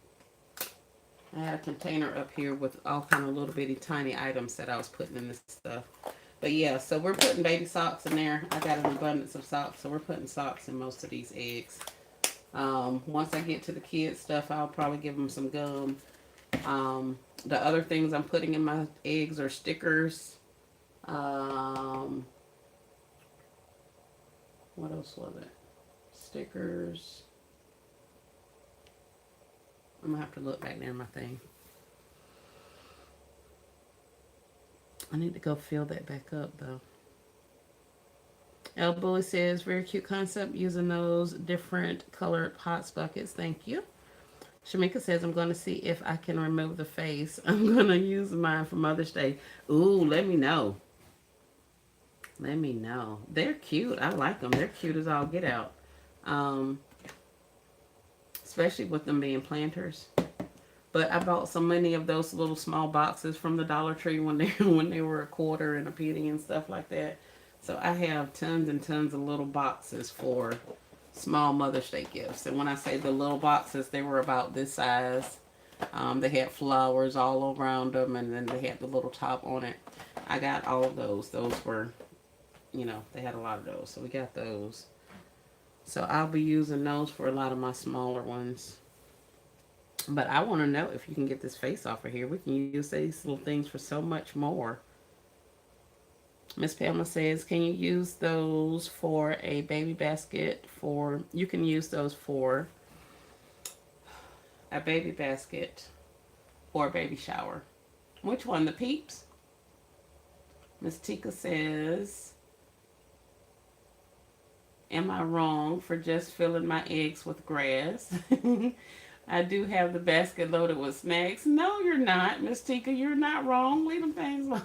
I had a container up here with all kind of little bitty tiny items that I was putting in this stuff. But yeah, so we're putting baby socks in there. I got an abundance of socks, so we're putting socks in most of these eggs. Once I get to the kids stuff, I'll probably give them some gum. The other things I'm putting in my eggs are stickers. Um, what else was it? Stickers. I'm gonna have to look back there in my thing. I need to go fill that back up though. El Bully says, very cute concept using those different colored POTS buckets. Thank you. Shamika says, I'm going to see if I can remove the face. I'm going to use mine for Mother's Day. Ooh, let me know. Let me know. They're cute. I like them. They're cute as all get out. Um, Especially with them being planters. But I bought so many of those little small boxes from the Dollar Tree when they when they were a quarter and a penny and stuff like that. So I have tons and tons of little boxes for small Mother's Day gifts. And when I say the little boxes, they were about this size. They had flowers all around them, and then they had the little top on it. I got all of those. Those were, they had a lot of those. So we got those. So I'll be using those for a lot of my smaller ones. But I want to know if you can get this face off of here. We can use these little things for so much more. Miss Pamela says, can you use those for a baby basket? You can use those for a baby basket or a baby shower. Which one? The Peeps? Miss Tika says, am I wrong for just filling my eggs with grass? I do have the basket loaded with snacks. No, you're not, Miss Tika. You're not wrong. Leave them things alone.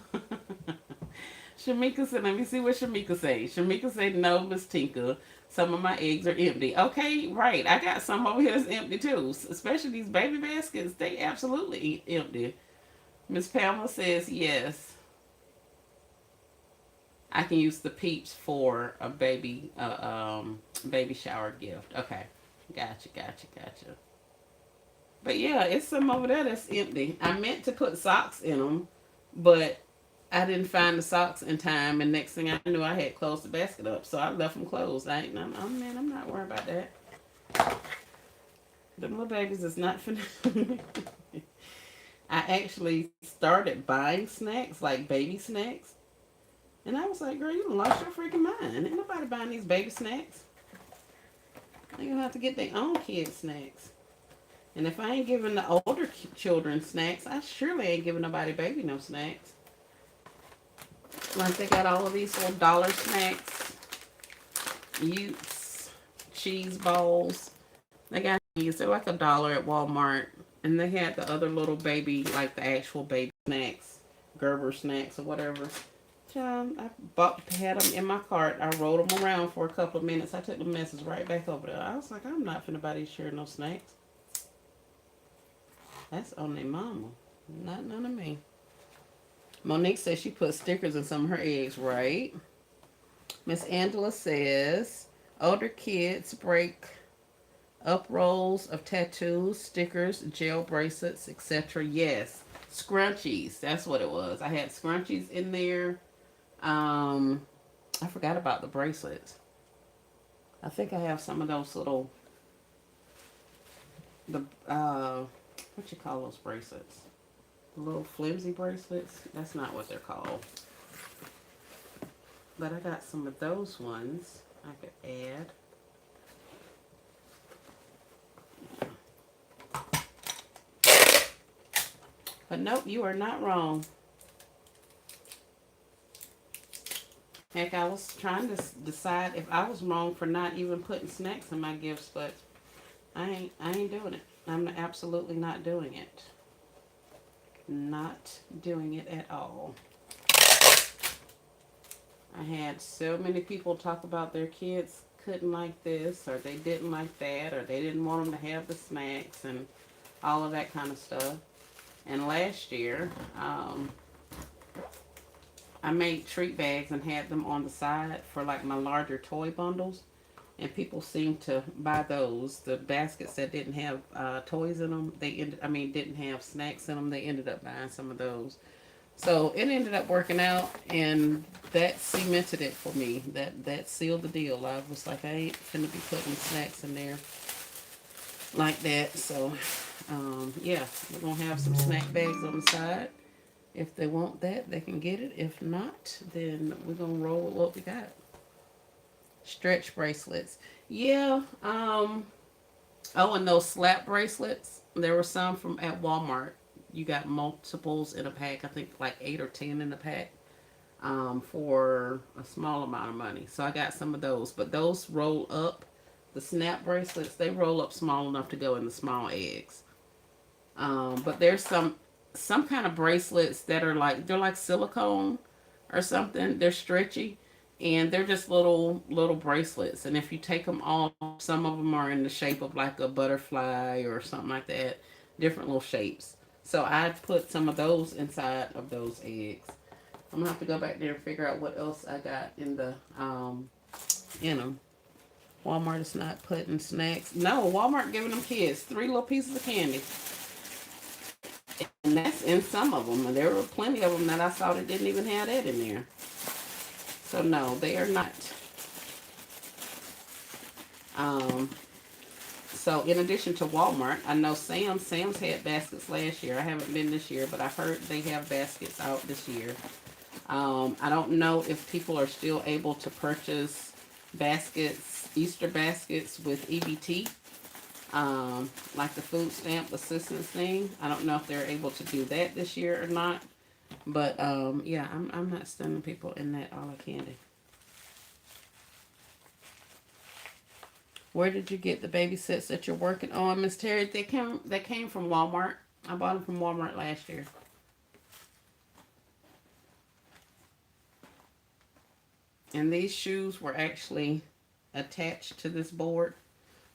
Shamika said, let me see what Shamika says. Shamika said, no, Miss Tika. Some of my eggs are empty. Okay, right. I got some over here that's empty too. Especially these baby baskets. They absolutely empty. Miss Pamela says, yes. I can use the Peeps for a baby shower gift. Okay. Gotcha. But yeah, it's some over there that's empty. I meant to put socks in them, but I didn't find the socks in time, and next thing I knew, I had closed the basket up, so I left them closed. I'm not worried about that. The little babies is not finna. I actually started buying snacks, like baby snacks, and I was like, girl, you done lost your freaking mind. Ain't nobody buying these baby snacks. They're gonna have to get their own kids' snacks. And if I ain't giving the older children snacks, I surely ain't giving nobody baby no snacks. Like they got all of these little dollar snacks, Utes, cheese balls. They got these. They're like $1 at Walmart. And they had the other little baby, like the actual baby snacks, Gerber snacks or whatever. Had them in my cart. I rolled them around for a couple of minutes. I took the messes right back over there. I was like, I'm not finna buy these sure no snacks. That's on their mama. Not none of me. Monique says she put stickers in some of her eggs, right? Miss Angela says older kids break up rolls of tattoos, stickers, gel bracelets, etc. Yes. Scrunchies. That's what it was. I had scrunchies in there. I forgot about the bracelets. I think I have some of those little what you call those bracelets? The little flimsy bracelets? That's not what they're called. But I got some of those ones I could add. But nope, you are not wrong. Heck, I was trying to decide if I was wrong for not even putting snacks in my gifts, but I ain't doing it. I'm absolutely not doing it. Not doing it at all. I had so many people talk about their kids couldn't like this, or they didn't like that, or they didn't want them to have the snacks and all of that kind of stuff. And last year, I made treat bags and had them on the side for like my larger toy bundles. And people seemed to buy those. The baskets that didn't have toys in them, didn't have snacks in them. They ended up buying some of those. So it ended up working out, and that cemented it for me. That sealed the deal. I was like, I ain't finna be putting snacks in there like that. So Yeah, we're going to have some snack bags on the side. If they want that, they can get it. If not, then we're going to roll with what we got. Stretch bracelets. Yeah. Oh, and those slap bracelets. There were some from at Walmart. You got multiples in a pack. I think like 8 or 10 in a pack. For a small amount of money. So I got some of those. But those roll up. The snap bracelets, they roll up small enough to go in the small eggs. But there's some kind of bracelets that are like they're like silicone or something. They're stretchy, and they're just little bracelets. And if you take them off, some of them are in the shape of like a butterfly or something like that. Different little shapes. So I put some of those inside of those eggs. I'm gonna have to go back there and figure out what else I got in them. Walmart is not putting snacks. No, Walmart giving them kids 3 little pieces of candy. And that's in some of them. And there were plenty of them that I saw that didn't even have that in there. So no, they are not. Um, so in addition to Walmart, I know Sam's had baskets last year. I haven't been this year, but I heard they have baskets out this year. I don't know if people are still able to purchase baskets, Easter baskets with EBT, like the food stamp assistance thing. I don't know if they're able to do that this year or not. But yeah, I'm not sending people in that all candy. Where did you get the baby sets that you're working on, Miss Terry? They came from Walmart. I bought them from Walmart last year. And these shoes were actually attached to this board.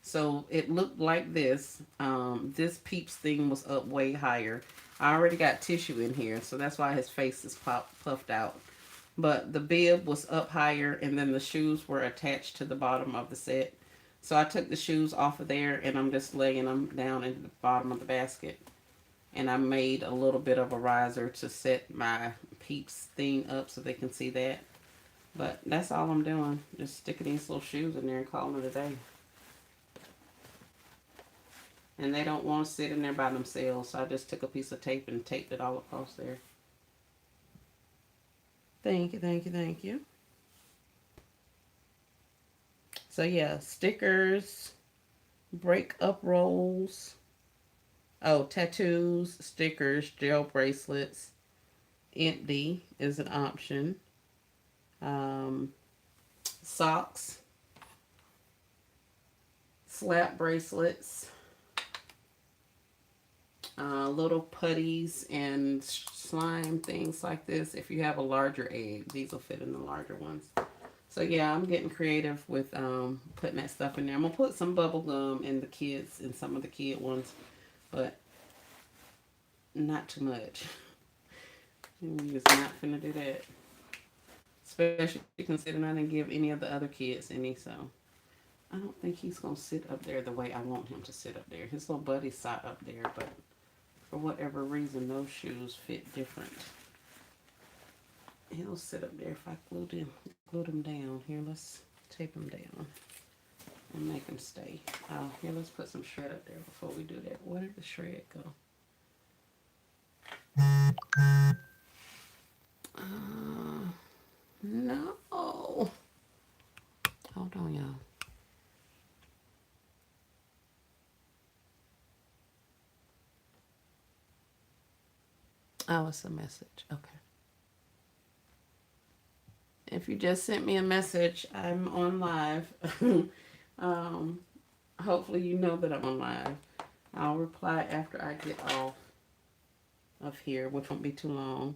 So it looked like this. This Peeps thing was up way higher. I already got tissue in here, so that's why his face is puffed out. But the bib was up higher, and then the shoes were attached to the bottom of the set. So I took the shoes off of there, and I'm just laying them down in the bottom of the basket. And I made a little bit of a riser to set my Peeps thing up so they can see that. But that's all I'm doing. Just sticking these little shoes in there and calling it a day. And they don't want to sit in there by themselves, so I just took a piece of tape and taped it all across there. Thank you, thank you, thank you. So yeah, stickers, break up rolls, oh, tattoos, stickers, gel bracelets, empty is an option. Um, Socks, slap bracelets, little putties and slime things like this. If you have a larger egg, these will fit in the larger ones. So yeah, I'm getting creative with putting that stuff in there. I'm gonna put some bubble gum in the kids, in some of the kid ones, but not too much. We're just not finna do that. Especially considering I didn't give any of the other kids any, so I don't think he's gonna sit up there the way I want him to sit up there. His little buddy sat up there, but for whatever reason, those shoes fit different. He'll sit up there if I glued him down. Here, let's tape him down and make him stay. Here, let's put some shred up there before we do that. Where did the shred go? No. Hold on, y'all. Oh, it's a message. Okay. If you just sent me a message, I'm on live. um, Hopefully you know that I'm on live. I'll reply after I get off of here, which won't be too long.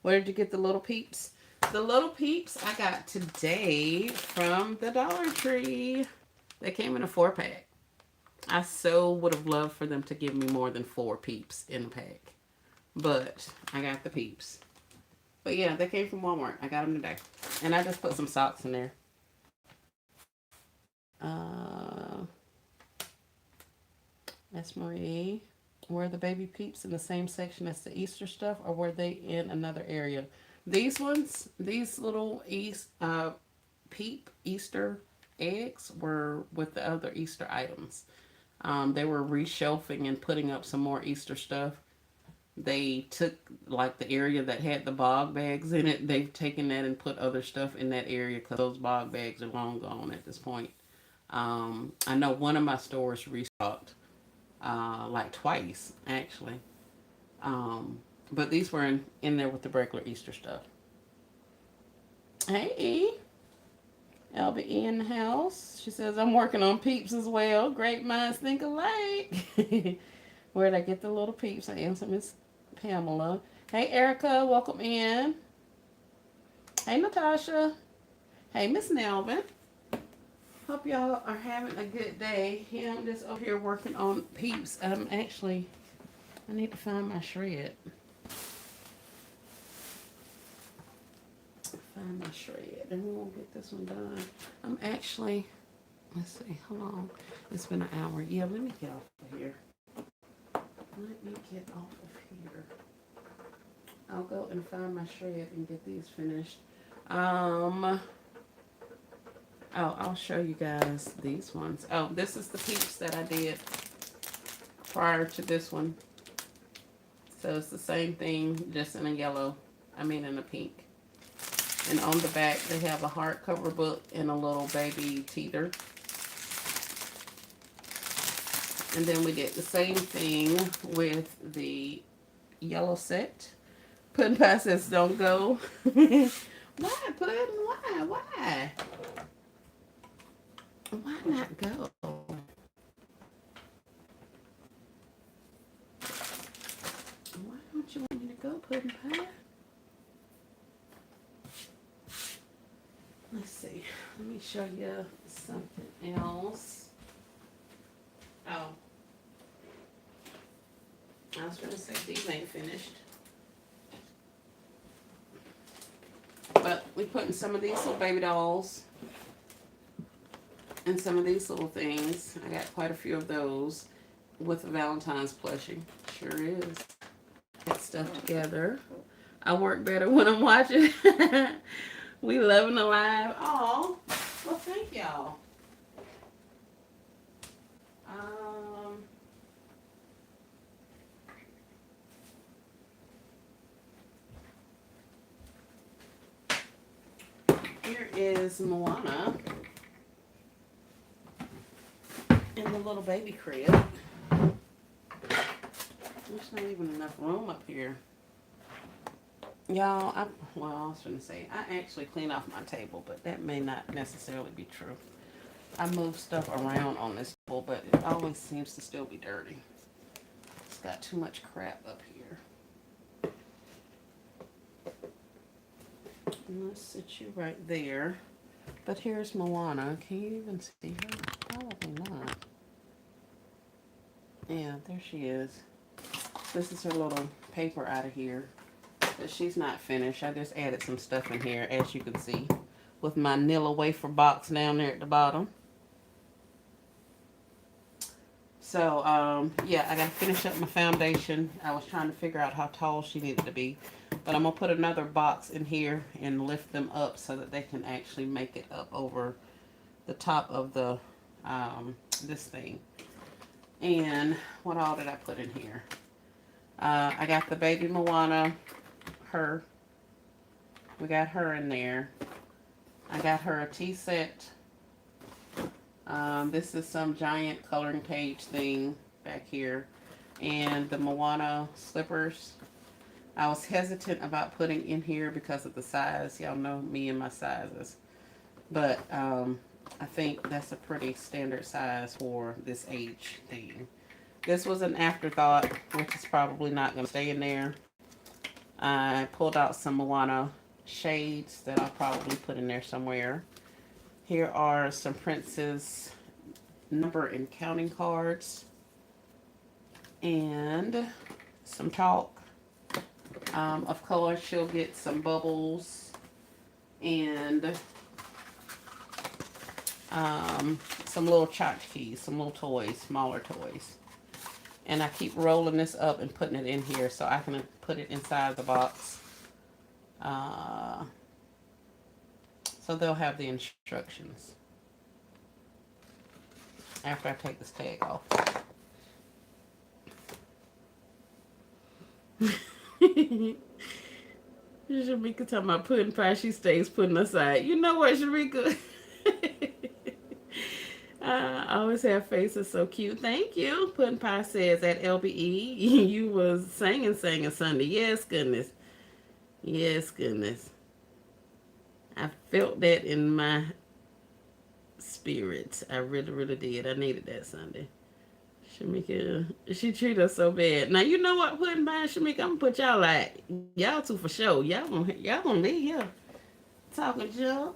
Where did you get the little peeps? The little peeps I got today from the Dollar Tree. They came in a 4-pack. I so would have loved for them to give me more than 4 peeps in a pack. But I got the peeps. But yeah, they came from Walmart. I got them today. And I just put some socks in there. That's Marie. Were the baby peeps in the same section as the Easter stuff, or were they in another area? These ones, these little peep Easter eggs were with the other Easter items. They were reshelving and putting up some more Easter stuff. They took like the area that had the bog bags in it. They've taken that and put other stuff in that area because those bog bags are long gone at this point. I know one of my stores restocked like twice actually. But these were in there with the regular Easter stuff. Hey, E. Elby in the house. She says, I'm working on peeps as well. Great minds think alike. Where'd I get the little peeps? I answer Miss Pamela. Hey, Erica. Welcome in. Hey, Natasha. Hey, Miss Nelvin. Hope y'all are having a good day. Yeah, I'm just over here working on peeps. I need to find my shred. Find my shred. And we won't get this one done. Let's see, hold on. It's been an hour. Yeah, let me get off of here. Let me get off of here. I'll go and find my shred and get these finished. I'll show you guys these ones. Oh, this is the peeps that I did prior to this one. So it's the same thing, just in a yellow. In a pink. And on the back, they have a hardcover book and a little baby teeter. And then we did the same thing with the yellow set. Puddin' Pie says, don't go. Why, Puddin'? Why? Why not go? Why don't you want me to go, Puddin' Pie? Let's see. Let me show you something else. Oh. I was going to say these ain't finished. But we put in some of these little baby dolls. And some of these little things. I got quite a few of those with the Valentine's plushie. Sure is. Get stuff together. I work better when I'm watching. We loving the live. Oh, well, thank y'all. Here is Moana in the little baby crib. There's not even enough room up here. Y'all, I was going to say, I actually clean off my table, but that may not necessarily be true. I move stuff around on this table, but it always seems to still be dirty. It's got too much crap up here. And let's sit you right there. But here's Moana. Can you even see her? Probably not. Yeah, there she is. This is her little paper out of here. But she's not finished. I just added some stuff in here, as you can see, with my Nilla wafer box down there at the bottom. So, yeah, I got to finish up my foundation. I was trying to figure out how tall she needed to be. But I'm going to put another box in here and lift them up so that they can actually make it up over the top of the this thing. And what all did I put in here? I got the baby Moana, her. We got her in there. I got her a tea set. This is some giant coloring page thing back here. And the Moana slippers. I was hesitant about putting in here because of the size. Y'all know me and my sizes. But I think that's a pretty standard size for this age thing. This was an afterthought, which is probably not going to stay in there. I pulled out some Moana shades that I'll probably put in there somewhere. Here are some Princess number and counting cards. And some chalk. Of course, she'll get some bubbles. And some little tchotchkes, some little toys, smaller toys. And I keep rolling this up and putting it in here so I can put it inside the box. So they'll have the instructions. after I take this tag off. Shamika talking about pudding pie. She stays putting aside. You know what, Shamika? I always have faces so cute. Thank you. Pudding pie says at LBE you was singing Sunday. Yes, goodness. Yes, goodness. I felt that in my spirit. I really, really did. I needed that Sunday. Shamika, she treat us so bad. Now you know what, Pudding Pie and Shamika, I'm gonna put y'all like y'all two for sure. Y'all gonna leave here talking junk.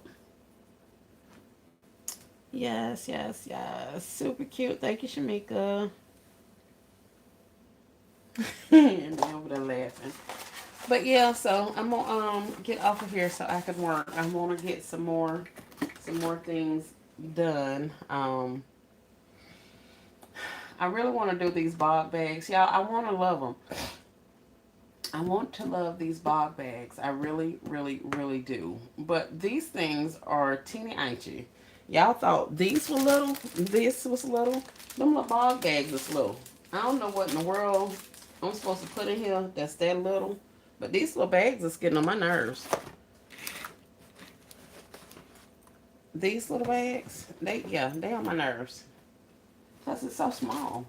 Yes, yes, yes. Super cute. Thank you, Shamika. And they over there laughing. But yeah, so I'm gonna get off of here so I can work. I wanna get some more things done. I really want to do these bog bags. Y'all, I want to love them. I want to love these bog bags. I really, really, really do. But these things are teeny inchy. Y'all thought these were little. This was little. Them little bog bags is little. I don't know what in the world I'm supposed to put in here that's that little. But these little bags is getting on my nerves. These little bags, they on my nerves. Because it's so small.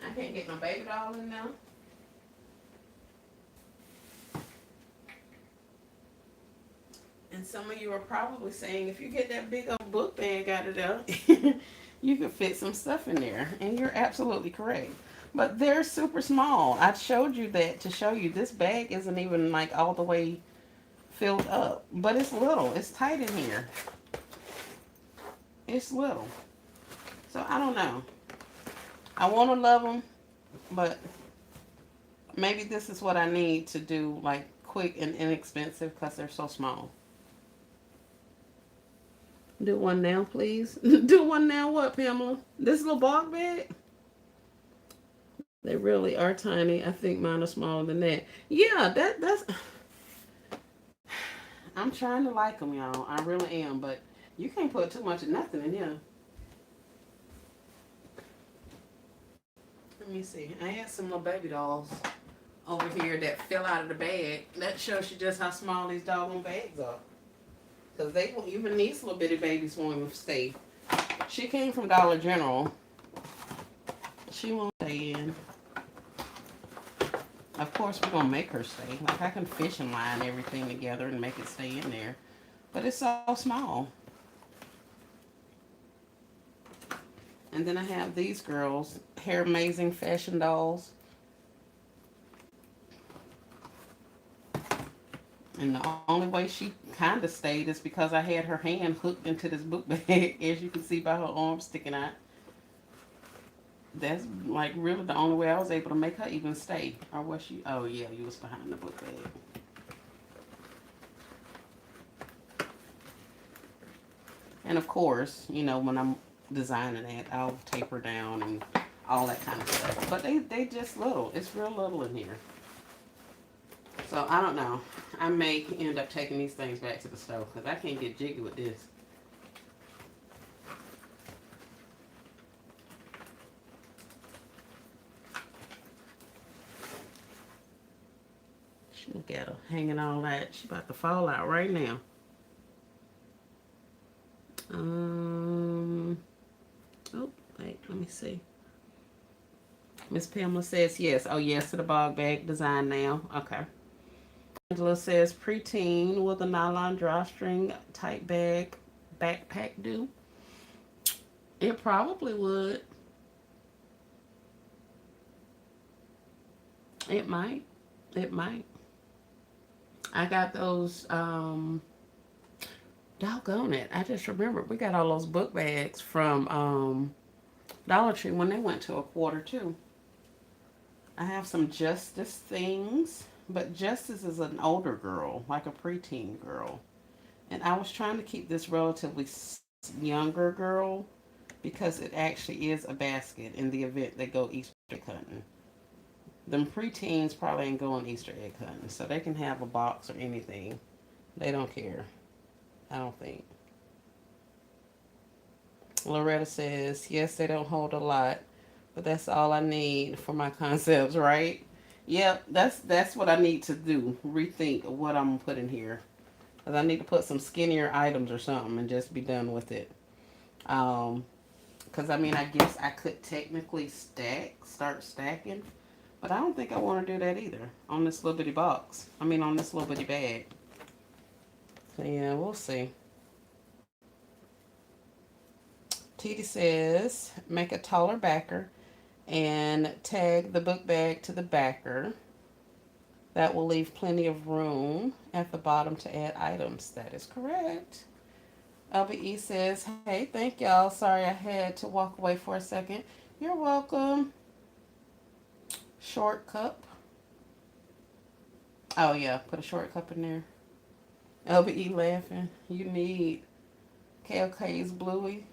I can't get no baby doll in there. And some of you are probably saying, if you get that big old book bag out of there, you could fit some stuff in there. And you're absolutely correct. But they're super small. I showed you that to show you this bag isn't even like all the way filled up. But it's little. It's tight in here. It's little. So I don't know. I want to love them, but maybe this is what I need to do, like quick and inexpensive, because they're so small. Do one now, please. Do one now, what, Pamela? This little bog bag? They really are tiny. I think mine are smaller than that. Yeah, that's. I'm trying to like them, y'all. I really am, but you can't put too much of nothing in here. Let me see. I had some little baby dolls over here that fell out of the bag. That shows you just how small these doggone bags are. Because they won't, even these little bitty babies won't even stay. She came from Dollar General. She won't stay in. Of course, we're going to make her stay. Like, I can fish and line everything together and make it stay in there. But it's so small. And then I have these girls, Hair Amazing Fashion Dolls. And the only way she kind of stayed is because I had her hand hooked into this book bag, as you can see by her arm sticking out. That's like really the only way I was able to make her even stay. Or was she? Oh yeah, you was behind the book bag. And of course, you know, when I'm designing it, I'll taper down and all that kind of stuff. But they just little. It's real little in here. So I don't know. I may end up taking these things back to the store because I can't get jiggy with this. Look at her hanging all that. She about to fall out right now. Oh, wait, let me see. Miss Pamela says yes. Oh, yes to the bog bag design now. Okay. Angela says preteen with a nylon drawstring type bag backpack do. It probably would. It might. It might. I got those, doggone it. I just remembered we got all those book bags from Dollar Tree when they went to a quarter too. I have some Justice things, but Justice is an older girl, like a preteen girl. And I was trying to keep this relatively younger girl because it actually is a basket in the event they go Easter egg hunting. Them preteens probably ain't going Easter egg hunting, so they can have a box or anything. They don't care. I don't think. Loretta says, yes, they don't hold a lot, but that's all I need for my concepts, right? Yep, that's what I need to do. Rethink what I'm gonna put in here. Cause I need to put some skinnier items or something and just be done with it. Um, cause I mean, I guess I could technically start stacking, but I don't think I want to do that either on this little bitty box. I mean, on this little bitty bag. So yeah, we'll see. TD says, make a taller backer and tag the book bag to the backer. That will leave plenty of room at the bottom to add items. That is correct. LBE says, hey, thank y'all. Sorry I had to walk away for a second. You're welcome. Short cup. Oh, yeah, put a short cup in there. LBE laughing. You need KLK's Bluey.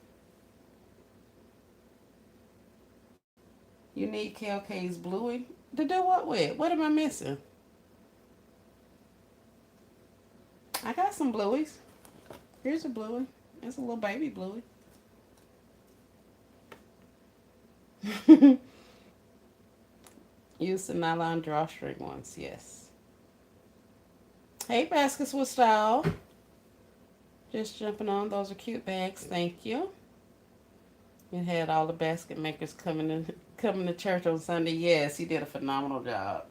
You need KLK's Bluey to do what with? What am I missing? I got some Blueies. Here's a Bluey. It's a little baby Bluey. Use the nylon drawstring ones, yes. Hey, Baskets with Style. Just jumping on. Those are cute bags. Thank you. You had all the basket makers coming to church on Sunday. Yes, you did a phenomenal job.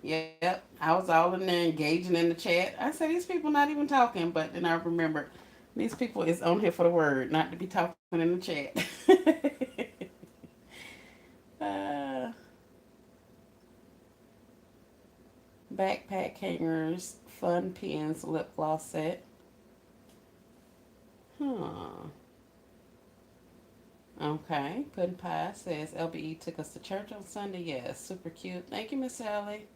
Yep, I was all in there engaging in the chat. I said these people not even talking, but then I remembered these people is on here for the word, not to be talking in the chat. uh, Backpack hangers, fun pens, lip gloss set. Huh. Okay. Puddin' Pie says LBE took us to church on Sunday. Yes, super cute. Thank you, Miss Sally.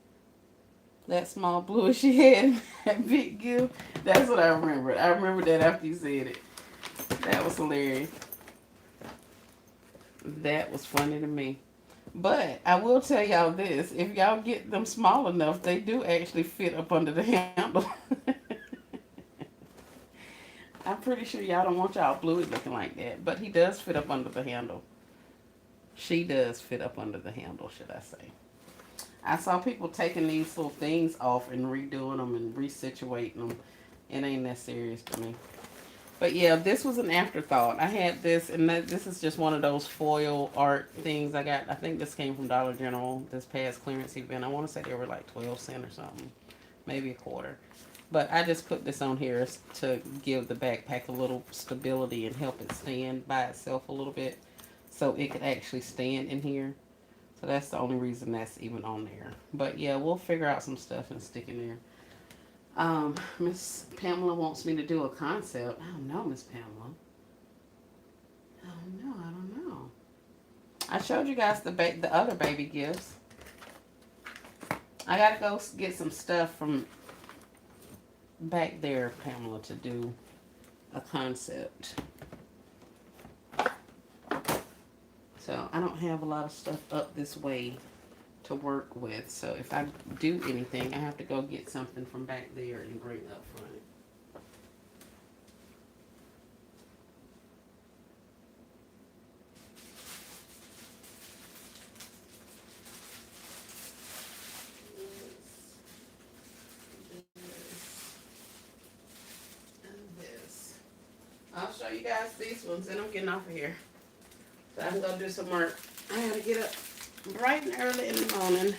That small bluish head, that big gift. That's what I remembered. I remembered that after you said it. That was hilarious. That was funny to me. But I will tell y'all this: if y'all get them small enough, they do actually fit up under the handle. I'm pretty sure y'all don't want y'all Bluey looking like that, but he does fit up under the handle. She does fit up under the handle, should I say? I saw people taking these little things off and redoing them and resituating them. It ain't that serious to me. But yeah, this was an afterthought. I had this, and this is just one of those foil art things I got. I think this came from Dollar General this past clearance event. I want to say they were like 12 cents or something, maybe a quarter. But I just put this on here to give the backpack a little stability and help it stand by itself a little bit so it could actually stand in here. So that's the only reason that's even on there. But yeah, we'll figure out some stuff and stick in there. Miss Pamela wants me to do a concept. I don't know, Miss Pamela. I don't know. I don't know. I showed you guys the other baby gifts. I gotta go get some stuff from back there, Pamela, to do a concept. So I don't have a lot of stuff up this way to work with. So if I do anything, I have to go get something from back there and bring up front. This. I'll show you guys these ones, and I'm getting off of here. So I can go do some work. I gotta get up bright and early in the morning.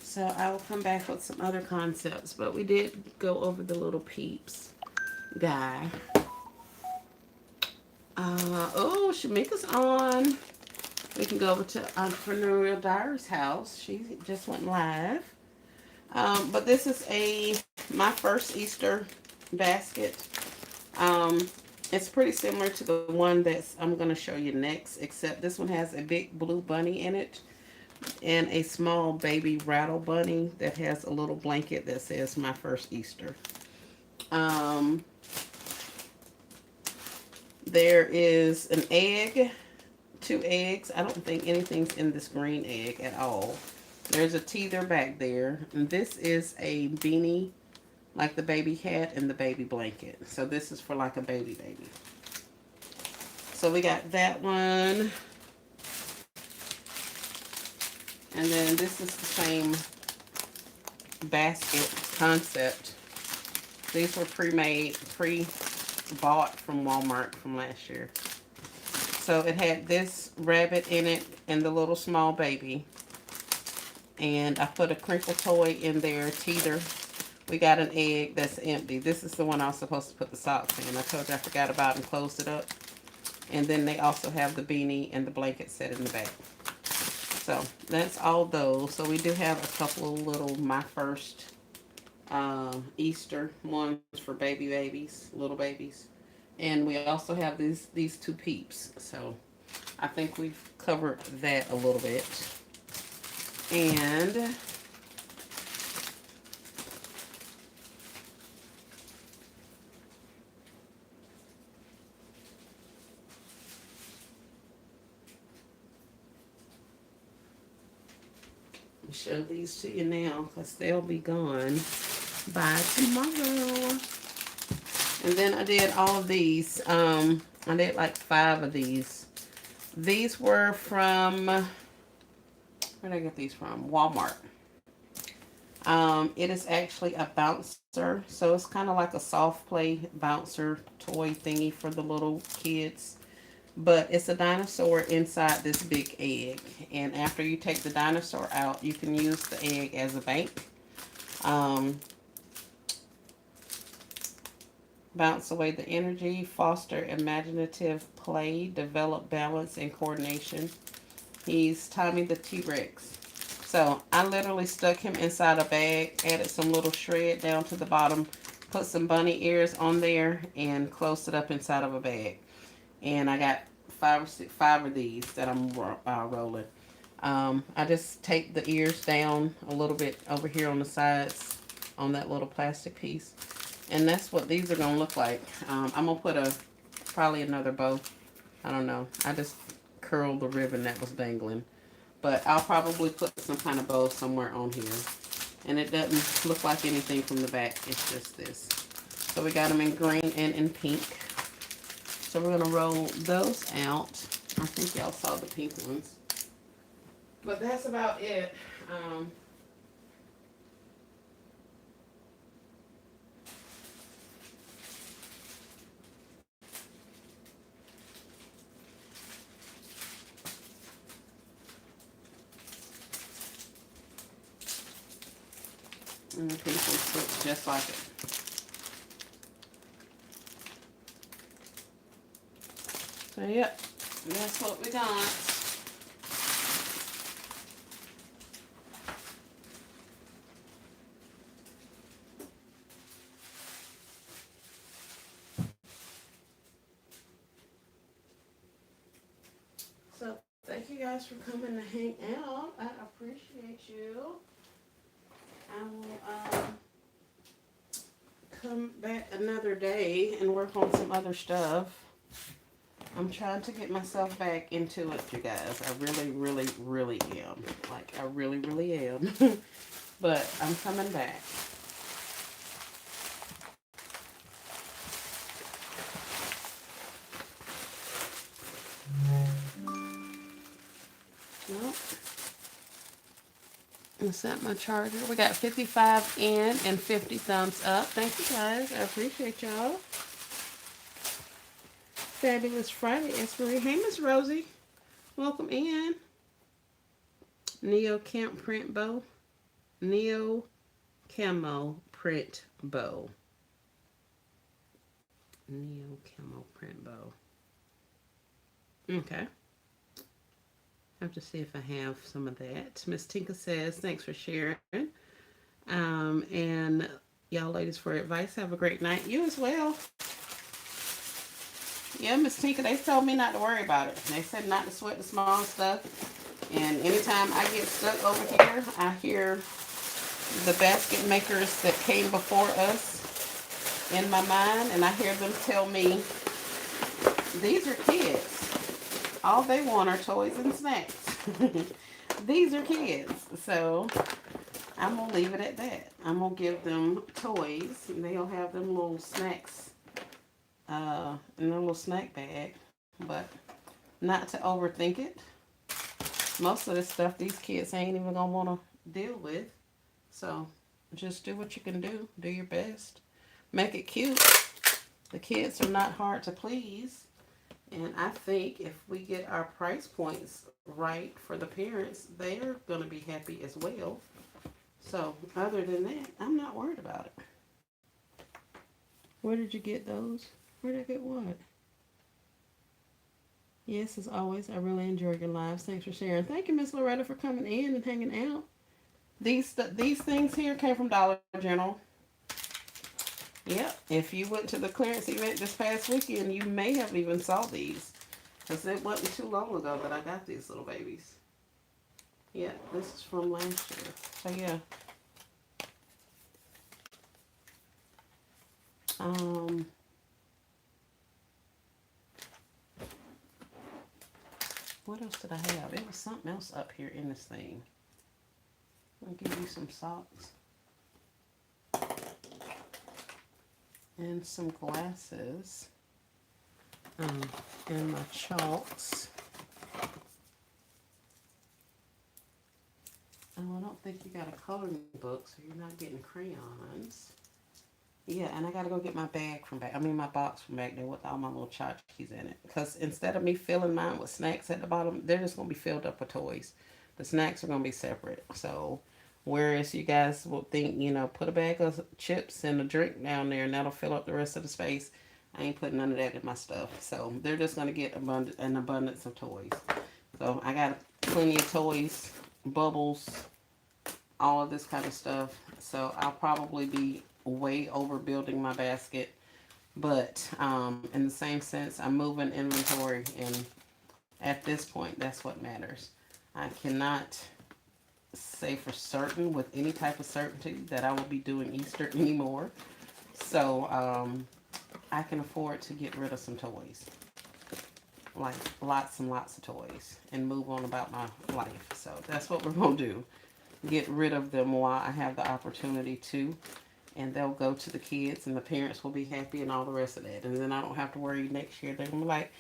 So I will come back with some other concepts. But we did go over the little peeps guy. Oh, Shamika's on. We can go over to Entrepreneurial Diaries house. She just went live. But this is my first Easter basket. It's pretty similar to the one I'm going to show you next, except this one has a big blue bunny in it and a small baby rattle bunny that has a little blanket that says my first Easter. There is an egg, 2 eggs. I don't think anything's in this green egg at all. There's a teether back there. And this is a beanie like the baby hat and the baby blanket. So this is for like a baby. So we got that one. And then this is the same basket concept. These were pre-made, pre-bought from Walmart from last year. So it had this rabbit in it and the little small baby. And I put a crinkle toy in there, teeter. We got an egg that's empty. This is the one I was supposed to put the socks in. I told you I forgot about and closed it up. And then they also have the beanie and the blanket set in the back. So that's all those. So we do have a couple of little My First Easter ones for babies, little babies. And we also have these two peeps. So I think we've covered that a little bit. And I'll show these to you now because they'll be gone by tomorrow. And then I did all of these. I did like 5 of these. These were from, where did I get these from? Walmart. It is actually a bouncer. So it's kind of like a soft play bouncer toy thingy for the little kids. But it's a dinosaur inside this big egg. And after you take the dinosaur out, you can use the egg as a bank. Bounce away the energy, foster imaginative play, develop balance and coordination. He's Tommy the T-Rex. So I literally stuck him inside a bag, added some little shred down to the bottom, put some bunny ears on there, and closed it up inside of a bag. And I got 5 of these that I'm rolling. I just take the ears down a little bit over here on the sides on that little plastic piece. And that's what these are going to look like. I'm going to put probably another bow. I don't know. I just curled the ribbon that was dangling. But I'll probably put some kind of bow somewhere on here. And it doesn't look like anything from the back. It's just this. So we got them in green and in pink. So we're going to roll those out. I think y'all saw the pink ones. But that's about it. And the pink one looks just like it. So, yep, that's what we got. So, thank you guys for coming to hang out. I appreciate you. I will come back another day and work on some other stuff. I'm trying to get myself back into it, you guys. I really, really, really am. Like, I really, really am. But I'm coming back. Nope. Is that my charger? We got 55 in and 50 thumbs up. Thank you guys. I appreciate y'all. Fabulous Friday, Esmery. Hey, Miss Rosie. Welcome in. Neo Camp Print Bow. Neo Camo Print Bow. Neo Camo Print Bow. Okay. Have to see if I have some of that. Miss Tinka says, thanks for sharing. And y'all ladies for advice. Have a great night. You as well. Yeah, Miss Tinka, they told me not to worry about it. They said not to sweat the small stuff. And anytime I get stuck over here, I hear the basket makers that came before us in my mind. And I hear them tell me, these are kids. All they want are toys and snacks. These are kids. So I'm gonna leave it at that. I'm gonna give them toys, and they'll have them little snacks, in a little snack bag. But not to overthink it. Most of this stuff these kids ain't even gonna wanna deal with. So just do what you can do. Do your best. Make it cute. The kids are not hard to please. And I think if we get our price points right for the parents, they're going to be happy as well. So, other than that, I'm not worried about it. Where did you get those? Where did I get what? Yes, as always, I really enjoy your lives. Thanks for sharing. Thank you, Miss Loretta, for coming in and hanging out. These things here came from Dollar General. Yep. If you went to the clearance event this past weekend, you may have even saw these. Because it wasn't too long ago that I got these little babies. Yeah, this is from last year. So yeah. Um, what else did I have? It was something else up here in this thing. I'll give you some socks and some glasses, um, and my chalks. Oh, I don't think you got a coloring book, so you're not getting crayons. Yeah, and I gotta go get my bag from back. I mean, my box from back there with all my little tchotchkes in it. Because instead of me filling mine with snacks at the bottom, they're just gonna be filled up with toys. The snacks are gonna be separate. So, whereas you guys will think, put a bag of chips and a drink down there, and that'll fill up the rest of the space. I ain't putting none of that in my stuff. So they're just gonna get an abundance of toys. So I got plenty of toys, bubbles, all of this kind of stuff. So I'll probably be way overbuilding my basket. But in the same sense, I'm moving inventory, and at this point, that's what matters. I cannot say for certain, with any type of certainty, that I will be doing Easter anymore. So I can afford to get rid of some toys, like lots and lots of toys, and move on about my life. So that's what we're going to do. Get rid of them while I have the opportunity to, and they'll go to the kids, and the parents will be happy, and all the rest of that. And then I don't have to worry next year. They're gonna be like,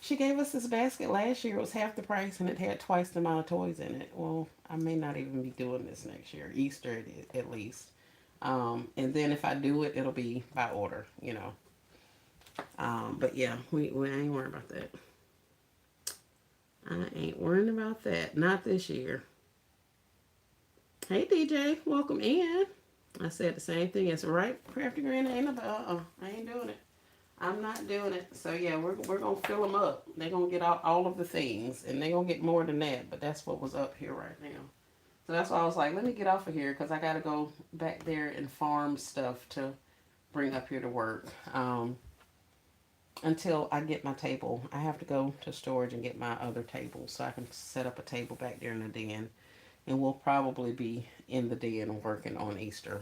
she gave us this basket last year. It was half the price, and it had twice the amount of toys in it. Well, I may not even be doing this next year, Easter at least. And then if I do it, it'll be by order. But yeah, we ain't worrying about that. I ain't worrying about that. Not this year. Hey DJ, welcome in. I said the same thing. It's right, crafty granny. Ain't about. I ain't doing it. I'm not doing it. So yeah, we're gonna fill them up. They're gonna get all of the things, and they're gonna get more than that. But that's what was up here right now. So that's why I was like, let me get off of here because I gotta go back there and farm stuff to bring up here to work. Until I get my table, I have to go to storage and get my other table so I can set up a table back there in the den, and we'll probably be in the den working on Easter.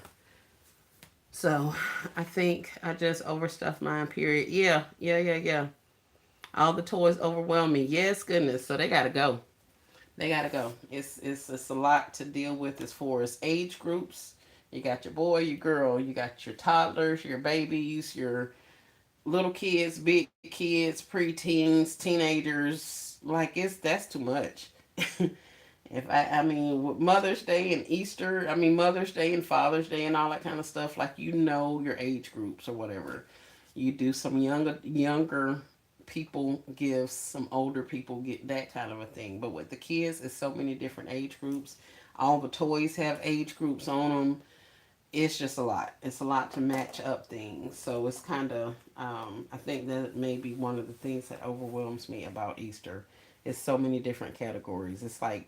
So I think I just overstuffed mine, period. Yeah, yeah, yeah, yeah. All the toys overwhelm me. Yes, goodness. So they gotta go. They gotta go. It's a lot to deal with as far as age groups. You got your boy, your girl, you got your toddlers, your babies, your little kids, big kids, preteens, teenagers. Like that's too much. If I mean, with Mother's Day and Easter, I mean, Mother's Day and Father's Day and all that kind of stuff, like your age groups or whatever. You do some younger people gifts, some older people get that kind of a thing. But with the kids, it's so many different age groups. All the toys have age groups on them. It's just a lot. It's a lot to match up things. So it's kind of, I think that may be one of the things that overwhelms me about Easter. It's so many different categories. It's like,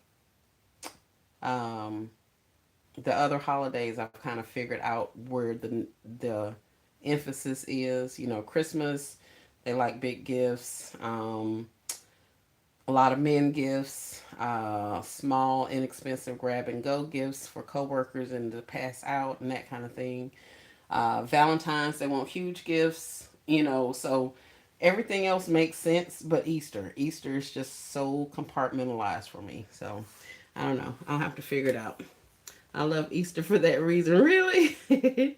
um, the other holidays I've kind of figured out where the emphasis is. Christmas, they like big gifts. A lot of men gifts, small, inexpensive grab and go gifts for coworkers and to pass out and that kind of thing. Valentine's, they want huge gifts. So everything else makes sense, but Easter is just so compartmentalized for me. So I don't know. I'll have to figure it out. I love Easter for that reason. Really?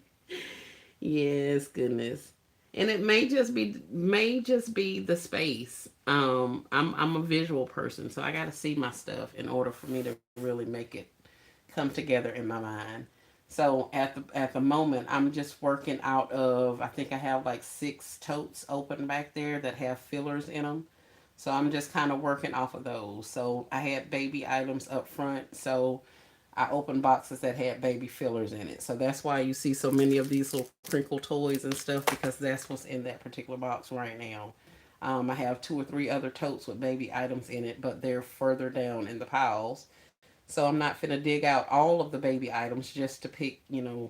Yes, goodness. And it may just be the space. I'm a visual person, so I got to see my stuff in order for me to really make it come together in my mind. So at the moment, I'm just working out of, I think I have like 6 totes open back there that have fillers in them. So I'm just kind of working off of those. So I had baby items up front. So I opened boxes that had baby fillers in it. So that's why you see so many of these little crinkle toys and stuff, because that's what's in that particular box right now. I have 2 or 3 other totes with baby items in it, but they're further down in the piles. So I'm not finna dig out all of the baby items just to pick and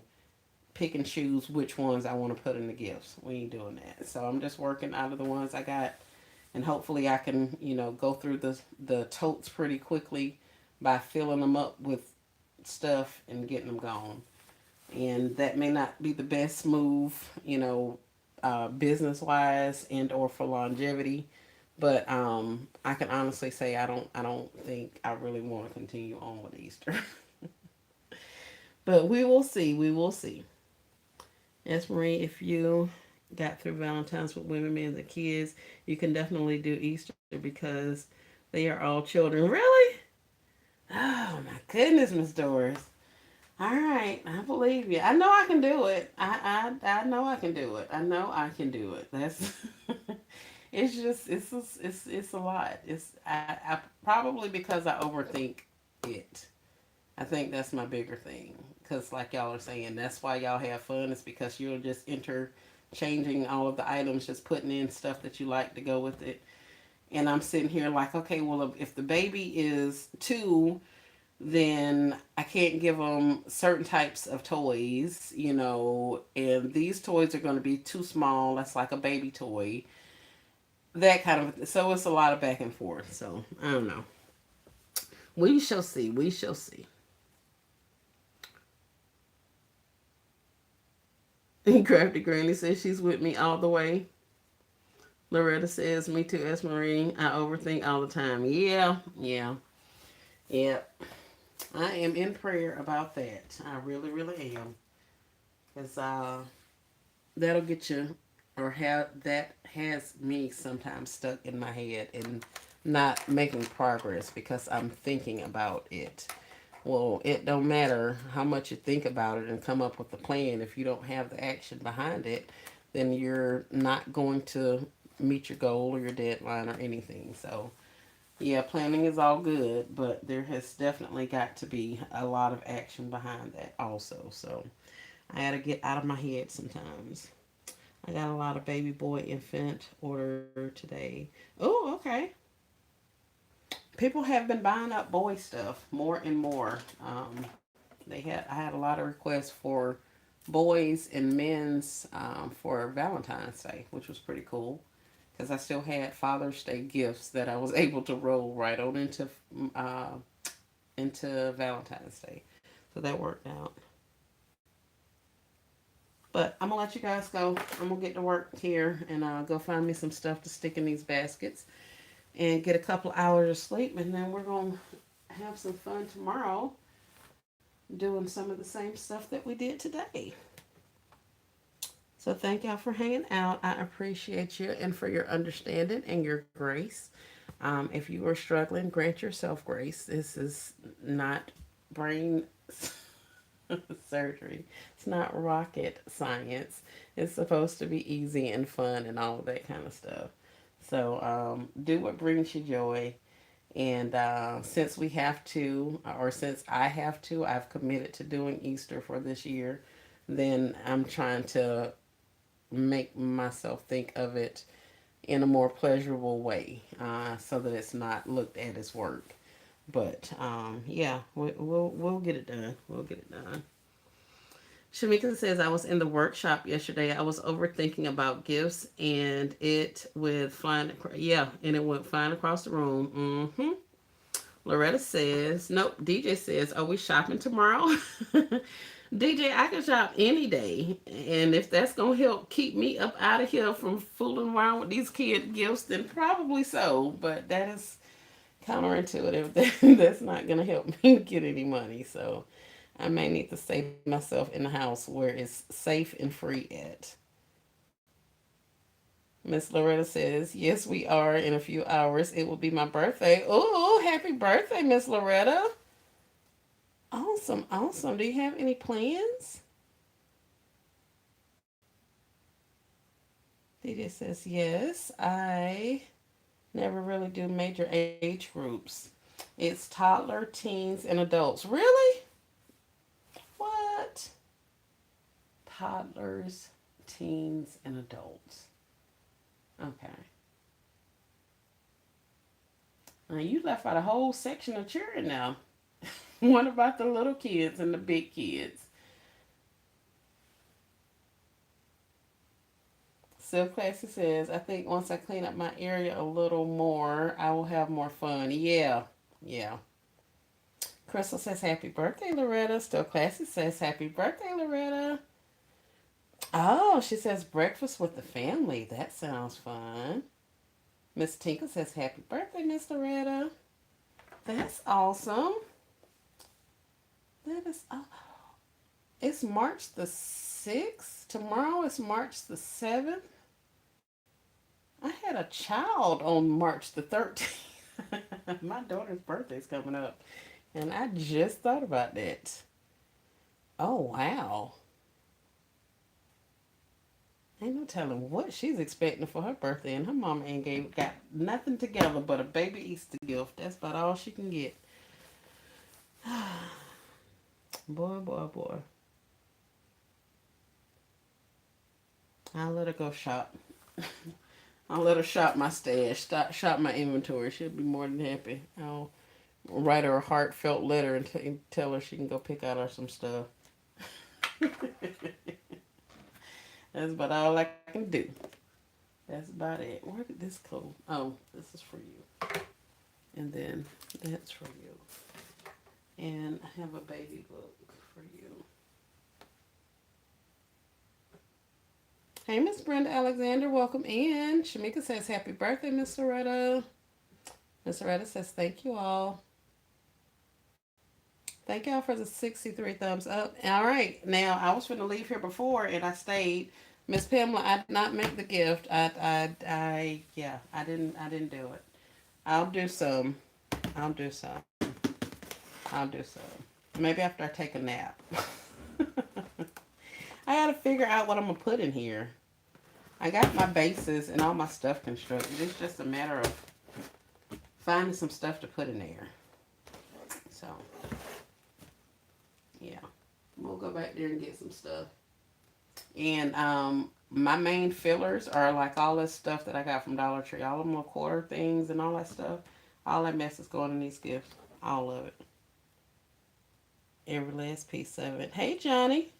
choose which ones I want to put in the gifts. We ain't doing that. So I'm just working out of the ones I got, and hopefully I can, go through the totes pretty quickly by filling them up with stuff and getting them gone. And that may not be the best move, business wise and or for longevity. But I can honestly say I don't think I really want to continue on with Easter. But we will see. We will see. Yes, Marie, if you got through Valentine's with women, men, and kids, you can definitely do Easter because they are all children. Really? Oh my goodness, Miss Doris. All right, I believe you. I know I can do it. I know I can do it. I know I can do it. That's it's just it's a lot. I probably because I overthink it. I think that's my bigger thing. Because like y'all are saying, that's why y'all have fun. It's because you're just interchanging all of the items, just putting in stuff that you like to go with it. And I'm sitting here like, okay, well, if the baby is 2, then I can't give them certain types of toys, and these toys are going to be too small. That's like a baby toy, that kind of. So it's a lot of back and forth. So I don't know. We shall see. We shall see. Crafty Granny says she's with me all the way. Loretta says, me too, S. Marie. I overthink all the time. Yeah, yeah, yeah. I am in prayer about that. I really, really am. Because that'll get you, or have that has me sometimes stuck in my head and not making progress because I'm thinking about it. Well, it don't matter how much you think about it and come up with a plan. If you don't have the action behind it, then you're not going to meet your goal or your deadline or anything. So, yeah, planning is all good, but there has definitely got to be a lot of action behind that also. So, I got to get out of my head sometimes. I got a lot of baby boy infant order today. Oh, okay. People have been buying up boy stuff more and more. I had a lot of requests for boys and men's for Valentine's Day, which was pretty cool because I still had Father's Day gifts that I was able to roll right on uh, into Valentine's Day. So that worked out. But I'm gonna let you guys go. I'm gonna get to work here and go find me some stuff to stick in these baskets and get a couple hours of sleep, and then we're gonna have some fun tomorrow doing some of the same stuff that we did today. So thank y'all for hanging out. I appreciate you and for your understanding and your grace. If you are struggling, grant yourself grace. This is not brain surgery. It's not rocket science. It's supposed to be easy and fun and all of that kind of stuff. So do what brings you joy. And since we have to, or since I have to, I've committed to doing Easter for this year. Then I'm trying to make myself think of it in a more pleasurable way, so that it's not looked at as work. But yeah, we'll get it done. We'll get it done. Shamika says, I was in the workshop yesterday. I was overthinking about gifts and it with flying. Yeah, and it went flying across the room. Loretta says, nope. DJ says, are we shopping tomorrow? DJ, I can shop any day. And if that's going to help keep me up out of here from fooling around with these kid gifts, then probably so. But that is counterintuitive. That's not going to help me get any money. So I may need to save myself in the house where it's safe and free at. Miss Loretta says, yes, we are. In a few hours, it will be my birthday. Oh, happy birthday, Miss Loretta. Awesome, awesome. Do you have any plans? Didi says, yes, I never really do major age groups. It's toddler, teens, and adults. Really? What? Toddlers, teens, and adults. Okay. Now you left out a whole section of children now. What about the little kids and the big kids? Silk Classy says, I think once I clean up my area a little more, I will have more fun. Yeah, yeah. Crystal says, happy birthday, Loretta. Still Classy says, happy birthday, Loretta. Oh, she says, breakfast with the family. That sounds fun. Miss Tinker says, happy birthday, Miss Loretta. That's awesome. That is, it's March the 6th. Tomorrow is March the 7th. I had a child on March the 13th. My daughter's birthday's coming up. And I just thought about that. Oh, wow. Ain't no telling what she's expecting for her birthday. And her mama ain't got nothing together but a baby Easter gift. That's about all she can get. Boy, boy, boy. I'll let her go shop. I'll let her shop my stash, shop my inventory. She'll be more than happy. I'll write her a heartfelt letter and tell her she can go pick out her some stuff. That's about all I can do. That's about it. Where did this go? Oh, this is for you. And then that's for you. And I have a baby book for you. Hey, Miss Brenda Alexander, welcome in. Shamika says, happy birthday, Miss Loretta. Miss Loretta says, thank you all. Thank y'all for the 63 thumbs up. All right, now I was going to leave here before and I stayed. Miss Pamela, I did not make the gift. Yeah, I didn't do it. I'll do some. I'll do some. I'll do some. Maybe after I take a nap. I gotta figure out what I'm gonna put in here. I got my bases and all my stuff constructed. It's just a matter of finding some stuff to put in there. So, yeah. We'll go back there and get some stuff. And my main fillers are like all this stuff that I got from Dollar Tree. All of my quarter things and all that stuff. All that mess is going in these gifts. All of it. Every last piece of it. Hey, Johnny.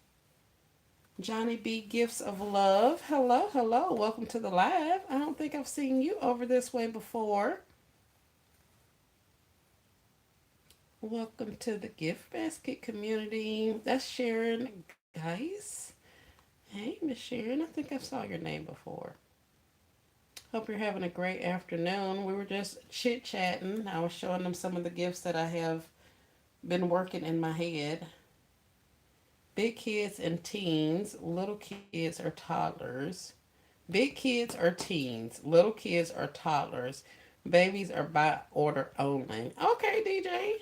Johnny B. Gifts of Love. Hello, hello. Welcome to the live. I don't think I've seen you over this way before. Welcome to the gift basket community. That's Sharon Geis. Hey, Miss Sharon. I think I saw your name before. Hope you're having a great afternoon. We were just chit-chatting. I was showing them some of the gifts that I have been working in my head. Big kids and teens. Little kids or toddlers. Big kids are teens. Little kids are toddlers. Babies are by order only. Okay, DJ.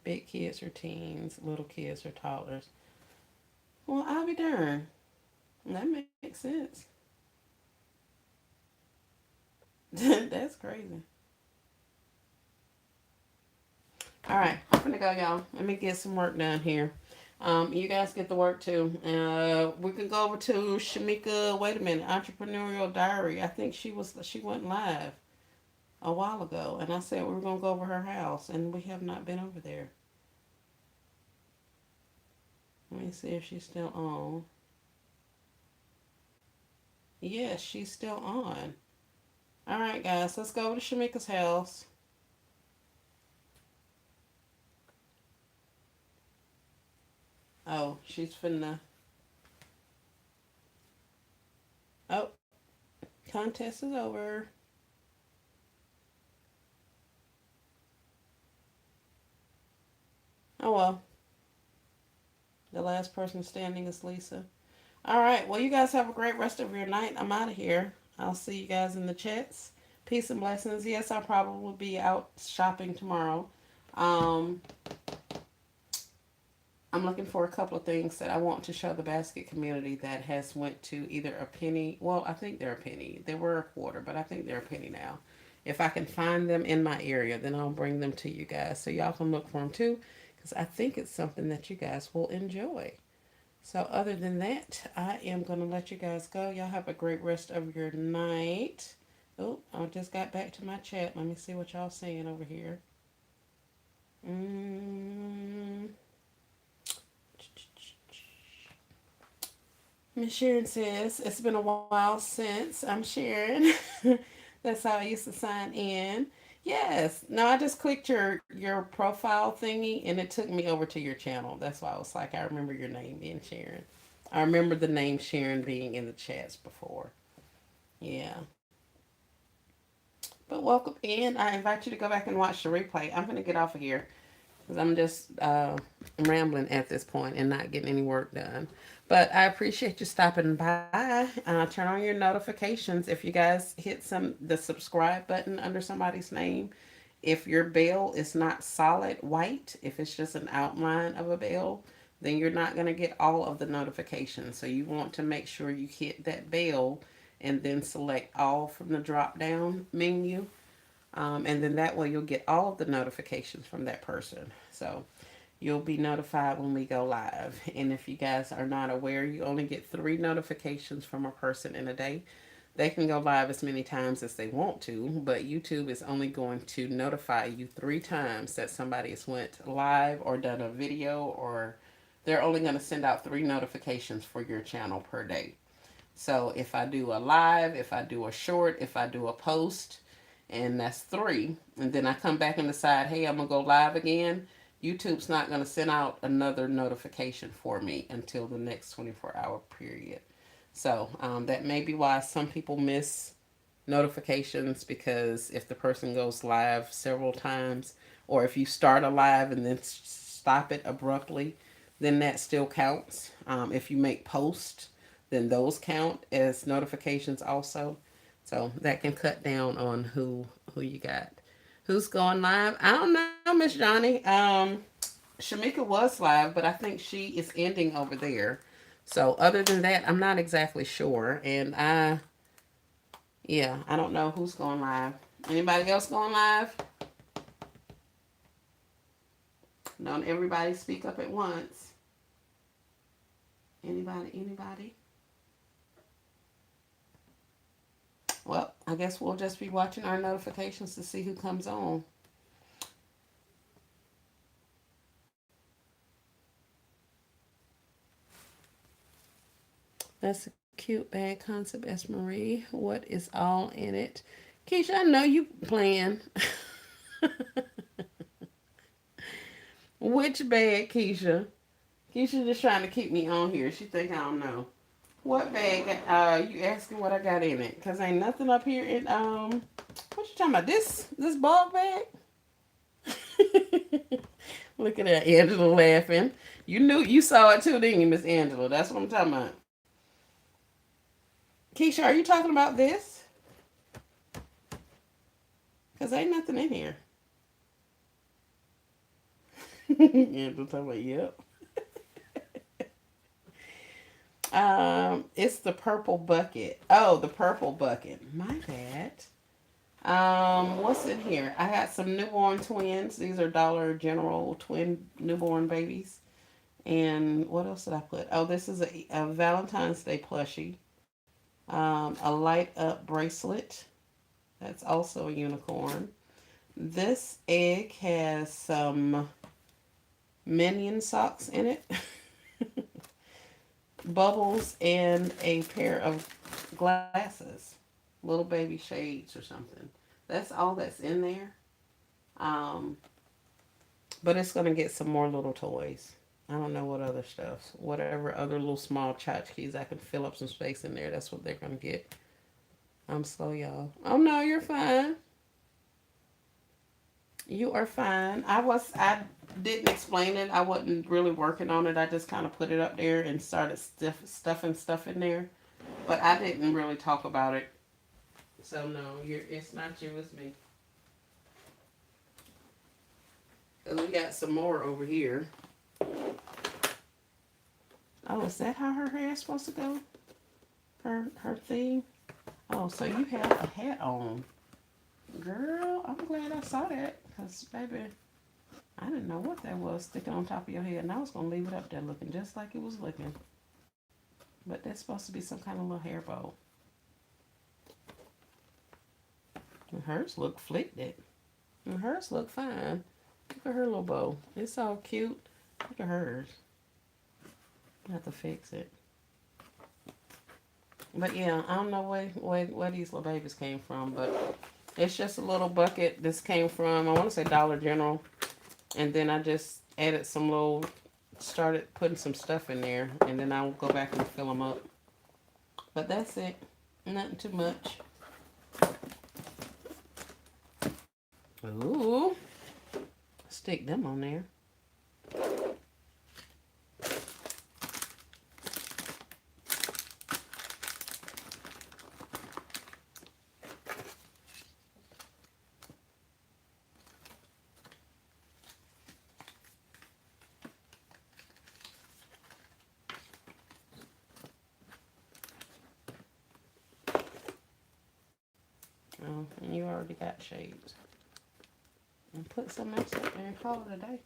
Big kids are teens. Little kids are toddlers. Well, I'll be darned. That makes sense. That's crazy. All right, I'm gonna go, y'all. Let me get some work done here. You guys get the work too. We can go over to Shamika. Wait a minute, Entrepreneurial Diary. I think she went live a while ago, and I said we were gonna go over her house, and we have not been over there. Let me see if she's still on. Yes, she's still on. All right, guys, let's go over to Shamika's house. Oh, she's finna. Oh, contest is over. Oh well. The last person standing is Lisa. All right. Well, you guys have a great rest of your night. I'm out of here. I'll see you guys in the chats. Peace and blessings. Yes, I'll probably be out shopping tomorrow. Um, I'm looking for a couple of things that I want to show the basket community that has went to either a penny. Well, I think they're a penny. They were a quarter, but I think they're a penny now. If I can find them in my area, then I'll bring them to you guys so y'all can look for them too, because I think it's something that you guys will enjoy. So other than that, I am going to let you guys go. Y'all have a great rest of your night. Oh, I just got back to my chat. Let me see what y'all saying over here. Mm. Miss Sharon says, it's been a while since. I'm Sharon. That's how I used to sign in. Yes. No, I just clicked your profile thingy and it took me over to your channel. That's why I was like, I remember your name being Sharon. I remember the name Sharon being in the chats before. Yeah. But welcome in. I invite you to go back and watch the replay. I'm going to get off of here because I'm just rambling at this point and not getting any work done. But I appreciate you stopping by. Turn on your notifications. If you guys hit the subscribe button under somebody's name, if your bell is not solid white, if it's just an outline of a bell, then you're not going to get all of the notifications. So you want to make sure you hit that bell and then select all from the drop down menu, and then that way you'll get all of the notifications from that person. So you'll be notified when we go live. And if you guys are not aware, you only get 3 notifications from a person in a day. They can go live as many times as they want to, but YouTube is only going to notify you 3 times that somebody has went live or done a video, or they're only going to send out 3 notifications for your channel per day. So if I do a live, if I do a short, if I do a post, and that's 3, and then I come back and decide, hey, I'm going to go live again, YouTube's not going to send out another notification for me until the next 24-hour period. So that may be why some people miss notifications, because if the person goes live several times, or if you start a live and then stop it abruptly, then that still counts. If you make posts, then those count as notifications also. So that can cut down on who you got. Who's going live? I don't know, Miss Johnny. Shamika was live, but I think she is ending over there. So other than that, I'm not exactly sure. And yeah, I don't know who's going live. Anybody else going live? Don't everybody speak up at once. Anybody? Well, I guess we'll just be watching our notifications to see who comes on. That's a cute bad concept, S. Marie. What is all in it? Keisha, I know you playing. Which bag, Keisha? Keisha just trying to keep me on here. She think I don't know. What bag? You asking what I got in it? Cause ain't nothing up here in What you talking about? This ball bag? Look at that, Angela laughing. You saw it too, didn't you, Miss Angela? That's what I'm talking about. Keisha, are you talking about this? Cause ain't nothing in here. Angela talking about yep. It's the purple bucket. Oh, the purple bucket. My bad. What's in here? I got some newborn twins. These are Dollar General twin newborn babies. And what else did I put? Oh, this is a Valentine's Day plushie. A light up bracelet. That's also a unicorn. This egg has some minion socks in it. Bubbles and a pair of glasses. Little baby shades or something. That's all that's in there. Um, but it's going to get some more little toys. I don't know what other stuff. Whatever other little small tchotchkes I can fill up some space in there, that's what they're going to get. I'm slow, y'all. Oh, no, you're fine. You are fine. I didn't explain it. I wasn't really working on it. I just kind of put it up there and started stuffing stuff in there. But I didn't really talk about it. So no, it's not you, it's me. 'Cause we got some more over here. Oh, is that how her hair is supposed to go? Her thing? Oh, so you have a hat on. Girl, I'm glad I saw that. Because, baby, I didn't know what that was sticking on top of your head. And I was going to leave it up there looking just like it was looking. But that's supposed to be some kind of little hair bow. And hers look flicked. And hers look fine. Look at her little bow. It's all cute. Look at hers. I have to fix it. But yeah, I don't know where these little babies came from, but it's just a little bucket. This came from, I want to say Dollar General. And then I just added some little, started putting some stuff in there. And then I'll go back and fill them up. But that's it. Nothing too much. Ooh. Stick them on there. Oh, and you already got shades. And put some else up there and call it a day.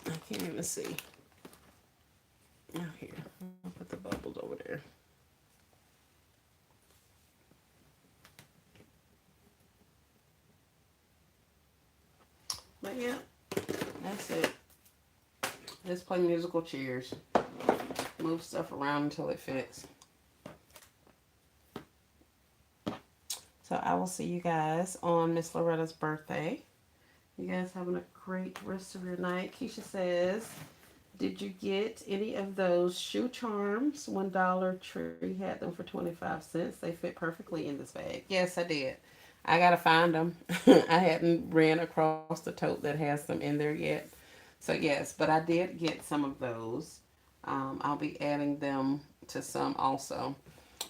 I can't even see. Now here, I'll put the bubbles over there. But yeah, that's it. Just play musical chairs. Move stuff around until it fits. So I will see you guys on Miss Loretta's birthday. You guys having a great rest of your night. Keisha says, did you get any of those shoe charms when Dollar Tree had them for 25 cents? They fit perfectly in this bag. Yes, I did. I gotta find them. I hadn't ran across the tote that has them in there yet. So yes, but I did get some of those. I'll be adding them to some also.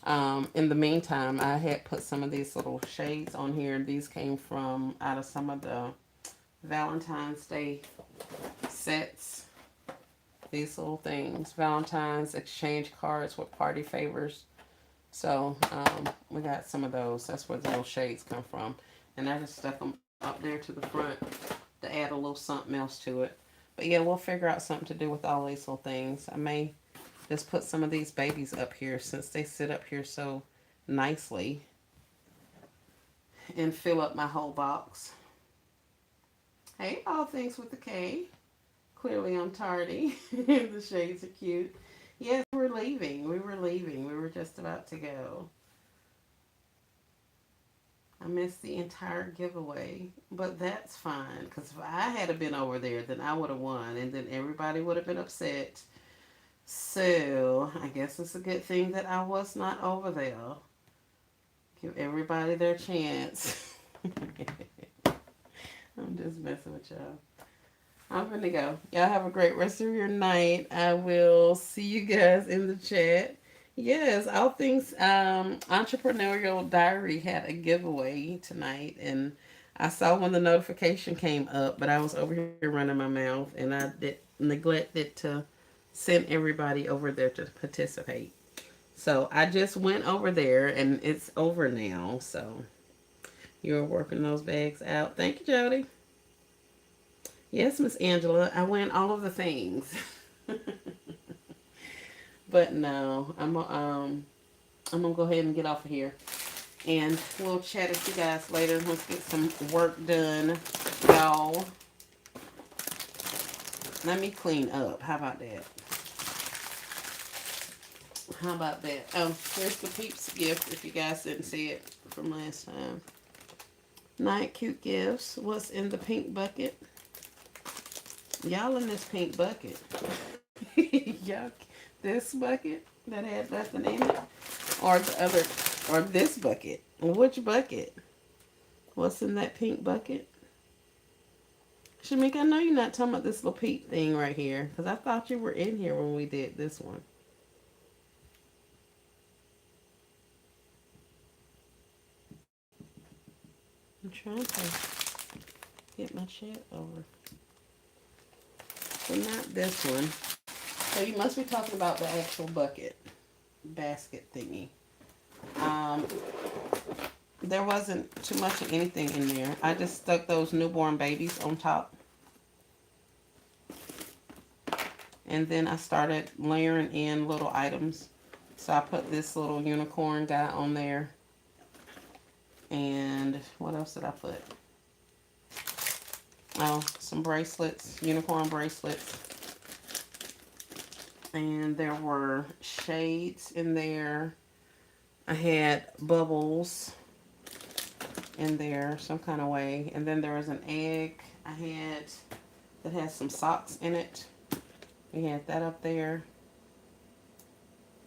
In the meantime, I had put some of these little shades on here. These came from out of some of the Valentine's Day sets. These little things. Valentine's exchange cards with party favors. So we got some of those. That's where the little shades come from. And I just stuck them up there to the front to add a little something else to it. But yeah, we'll figure out something to do with all these little things. I may just put some of these babies up here since they sit up here so nicely and fill up my whole box. Hey, all things with the K. Clearly I'm tardy. The shades are cute. Yes, we're leaving. We were leaving. We were just about to go. I missed the entire giveaway, but that's fine because if I had been over there, then I would have won, and then everybody would have been upset. So I guess it's a good thing that I was not over there. Give everybody their chance. I'm just messing with y'all. I'm gonna go. Y'all have a great rest of your night. I will see you guys in the chat. Yes, all things entrepreneurial diary had a giveaway tonight, and I saw when the notification came up, but I was over here running my mouth, and I did neglected to send everybody over there to participate. So I just went over there, and it's over now. So you're working those bags out. Thank you, Jody. Yes, Miss Angela, I win all of the things. But no, I'm gonna go ahead and get off of here, and we'll chat with you guys later. Let's get some work done, y'all. Let me clean up. How about that? How about that? Oh, here's the Peeps gift. If you guys didn't see it from last time. Night cute gifts. What's in the pink bucket? Y'all in this pink bucket. Y'all, this bucket that had nothing in it, or the other Or this bucket? Which bucket? What's in that pink bucket? Shamika, I know you're not talking about this little peep thing right here. Because I thought you were in here when we did this one. I'm trying to get my chat over. So not this one. So you must be talking about the actual bucket. Basket thingy. Um, there wasn't too much of anything in there. I just stuck those newborn babies on top. And then I started layering in little items. So I put this little unicorn guy on there. And what else did I put? Oh, some bracelets, unicorn bracelets. And there were shades in there. I had bubbles in there some kind of way. And then there was an egg I had that has some socks in it. We had that up there.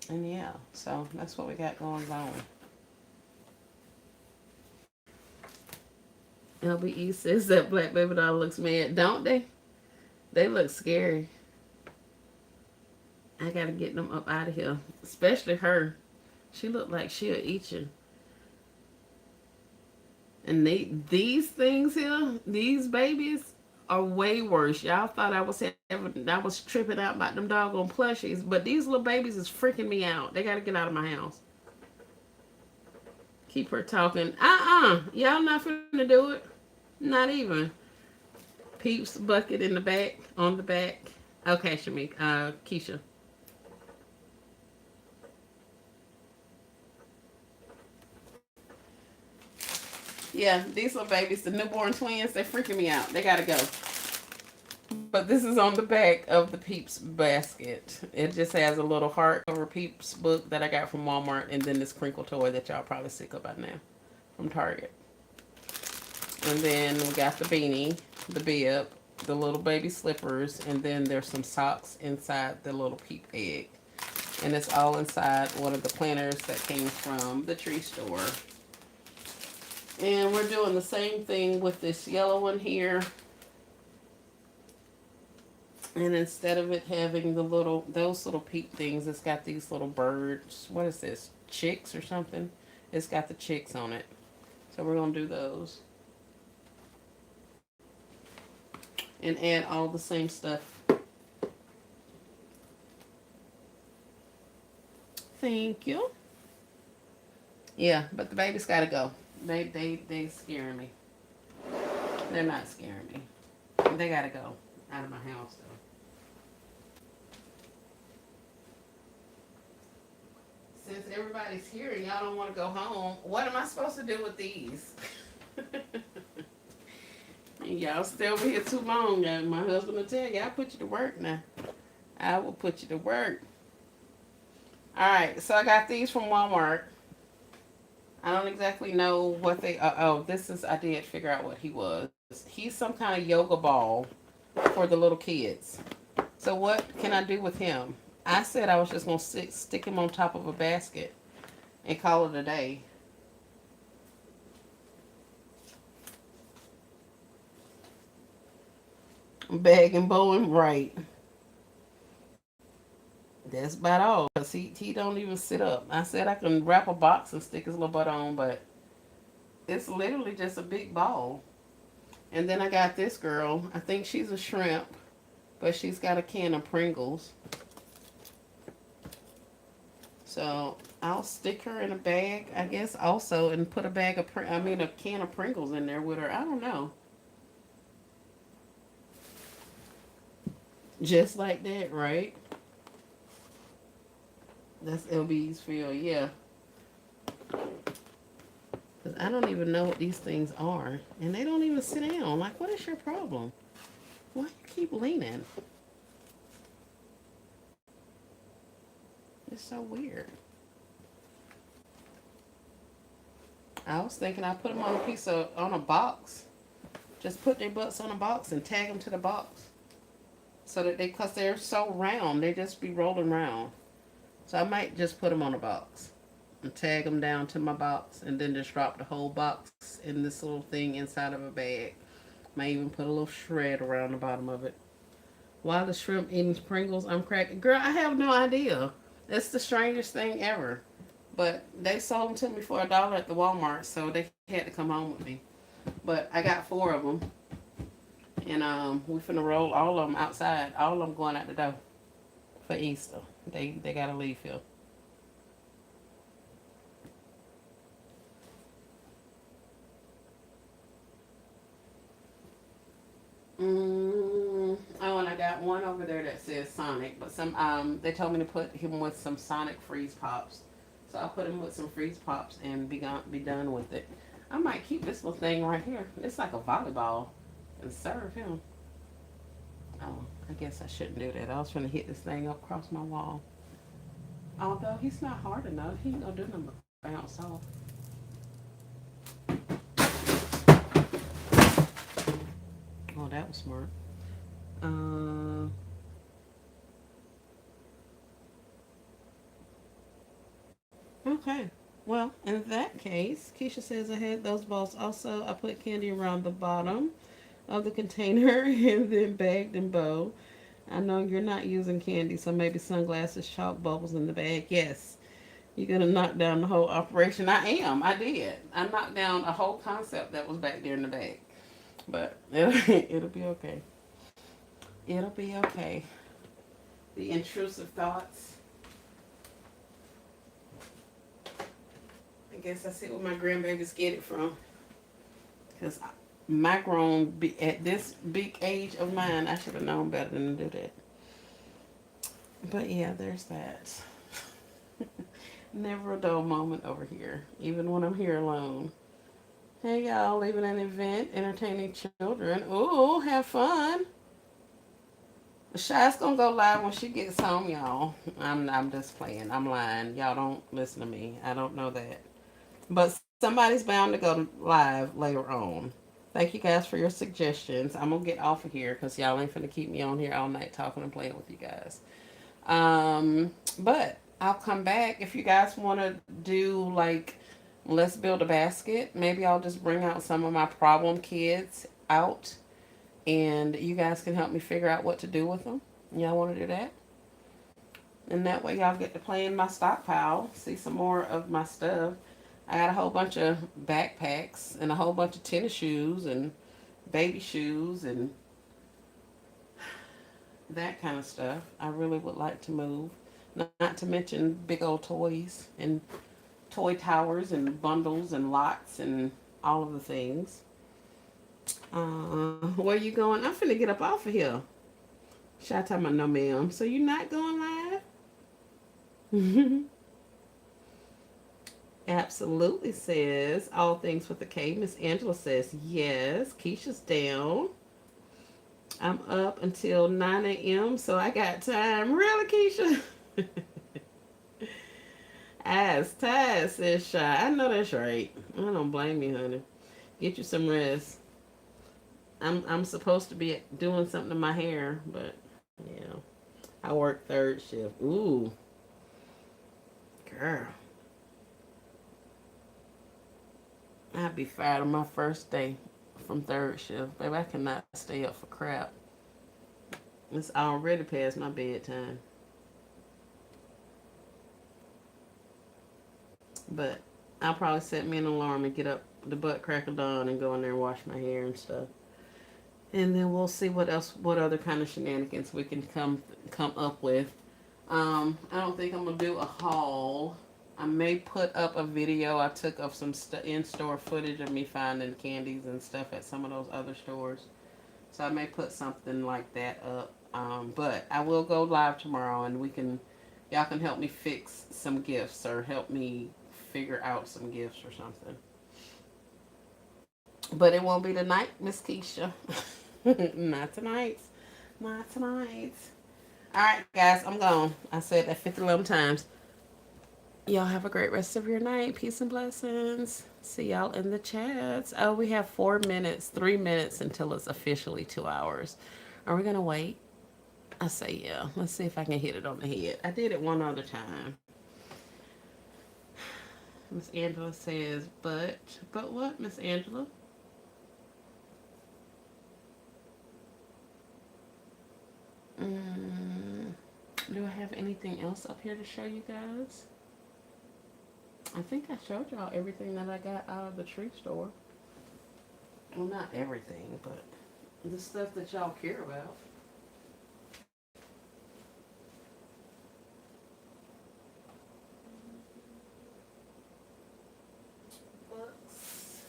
And yeah, so that's what we got going on. LBE says that black baby doll looks mad, don't they? They look scary. I gotta get them up out of here. Especially her. She looked like she'll eat you. And these things here, these babies, are way worse. Y'all thought I was tripping out about them doggone plushies, but these little babies is freaking me out. They gotta get out of my house. Keep her talking. Y'all not finna do it. Not even. Peeps bucket in the back, on the back. Okay, Shamik. Keisha. Yeah, these little babies, the newborn twins, they're freaking me out. They gotta go. But this is on the back of the Peeps basket. It just has a little heart over Peeps book that I got from Walmart, and then this crinkle toy that y'all probably sick of by now from Target. And then we got the beanie, the bib, the little baby slippers, and then there's some socks inside the little Peep egg. And it's all inside one of the planters that came from the tree store. And we're doing the same thing with this yellow one here. And instead of it having those little Peep things, it's got these little birds. What is this? Chicks or something? It's got the chicks on it. So we're going to do those. And add all the same stuff. Thank you. Yeah, but the babies got to go. They scaring me. They're not scaring me. They got to go out of my house, though. Since everybody's here and y'all don't want to go home, what am I supposed to do with these? Y'all stay over here too long. My husband will tell you, I'll put you to work now. I will put you to work. Alright, so I got these from Walmart. I don't exactly know what they I did figure out what he was. He's some kind of yoga ball for the little kids. So what can I do with him? I said I was just going to stick him on top of a basket and call it a day. Bag and bowing, right. That's about all. Because he don't even sit up. I said I can wrap a box and stick his little butt on, but it's literally just a big ball. And then I got this girl. I think she's a shrimp, but she's got a can of Pringles. So I'll stick her in a bag, I guess, also, and put a can of Pringles in there with her. I don't know. Just like that, right? That's LB's feel, yeah. Cause I don't even know what these things are, and they don't even sit down. Like, what is your problem? Why you keep leaning? It's so weird. I was thinking I put them on a box. Just put their butts on a box and tag them to the box. So that cause they're so round, they just be rolling round. So I might just put them on a box. and tag them down to my box, and then just drop the whole box in this little thing inside of a bag. Might even put a little shred around the bottom of it. Why the shrimp eating Pringles? I'm cracking. Girl, I have no idea. It's the strangest thing ever. But they sold them to me for $1 at the Walmart, so they had to come home with me. But I got 4 of them, and we finna roll all of them outside. All of them going out the door for Easter. They gotta leave here. Oh, and I got one over there that says Sonic, but some they told me to put him with some Sonic freeze pops, so I'll put him with some freeze pops and be done with it. I might keep this little thing right here. It's like a volleyball, and serve him. Oh, I guess I shouldn't do that. I was trying to hit this thing up across my wall. Although he's not hard enough, he ain't gonna do nothing but bounce off. Oh, that was smart. Uh, okay. Well, in that case, Keisha says I had those balls. Also, I put candy around the bottom of the container and then bagged and bow. I know you're not using candy, so maybe sunglasses, chalk bubbles in the bag. Yes, you're gonna knock down the whole operation. I am. I did. I knocked down a whole concept that was back there in the bag. But it'll be okay. It'll be okay. The intrusive thoughts. I guess I see where my grandbabies get it from. Because my at this big age of mine, I should have known better than to do that. But yeah, there's that. Never a dull moment over here, even when I'm here alone. Hey y'all, leaving an event, entertaining children. Ooh, have fun. Shy's gonna go live when she gets home, y'all. I'm just playing. I'm lying. Y'all don't listen to me. I don't know that. But somebody's bound to go live later on. Thank you guys for your suggestions. I'm gonna get off of here because y'all ain't finna keep me on here all night talking and playing with you guys. But I'll come back if you guys want to do like let's build a basket. Maybe I'll just bring out some of my problem kids out, and you guys can help me figure out what to do with them. Y'all want to do that? And that way y'all get to play in my stockpile, see some more of my stuff. I got a whole bunch of backpacks and a whole bunch of tennis shoes and baby shoes and that kind of stuff. I really would like to move. Not to mention big old toys and toy towers and bundles and lots and all of the things. Where you going? I'm finna get up off of here. Should I tell my no ma'am? So you're not going live? Absolutely says all things with a K. Miss Angela says yes. Keisha's down. I'm up until 9 a.m. so I got time. Really, Keisha? As Taz says shy. I know that's right. I don't blame you, honey. Get you some rest. I'm supposed to be doing something to my hair, but yeah. I work third shift. Ooh, girl. I'd be fired on my first day from third shift. Baby, I cannot stay up for crap. It's already past my bedtime. But I'll probably set me an alarm and get up the butt crack of dawn and go in there and wash my hair and stuff. And then we'll see what other kind of shenanigans we can come up with. I don't think I'm gonna do a haul. I may put up a video I took of some in-store footage of me finding candies and stuff at some of those other stores. So I may put something like that up. But I will go live tomorrow, and y'all can help me fix some gifts or help me figure out some gifts or something. But it won't be tonight, Miss Keisha. Not tonight. Not tonight. All right, guys, I'm gone. I said that 50 times. Y'all have a great rest of your night. Peace and blessings. See y'all in the chats. Oh, we have 4 minutes, 3 minutes until it's officially 2 hours. Are we going to wait? I say yeah. Let's see if I can hit it on the head. I did it one other time. Miss Angela says, but what, Miss Angela? Mm, do I have anything else up here to show you guys? I think I showed y'all everything that I got out of the tree store. Well, not everything, but the stuff that y'all care about. Books.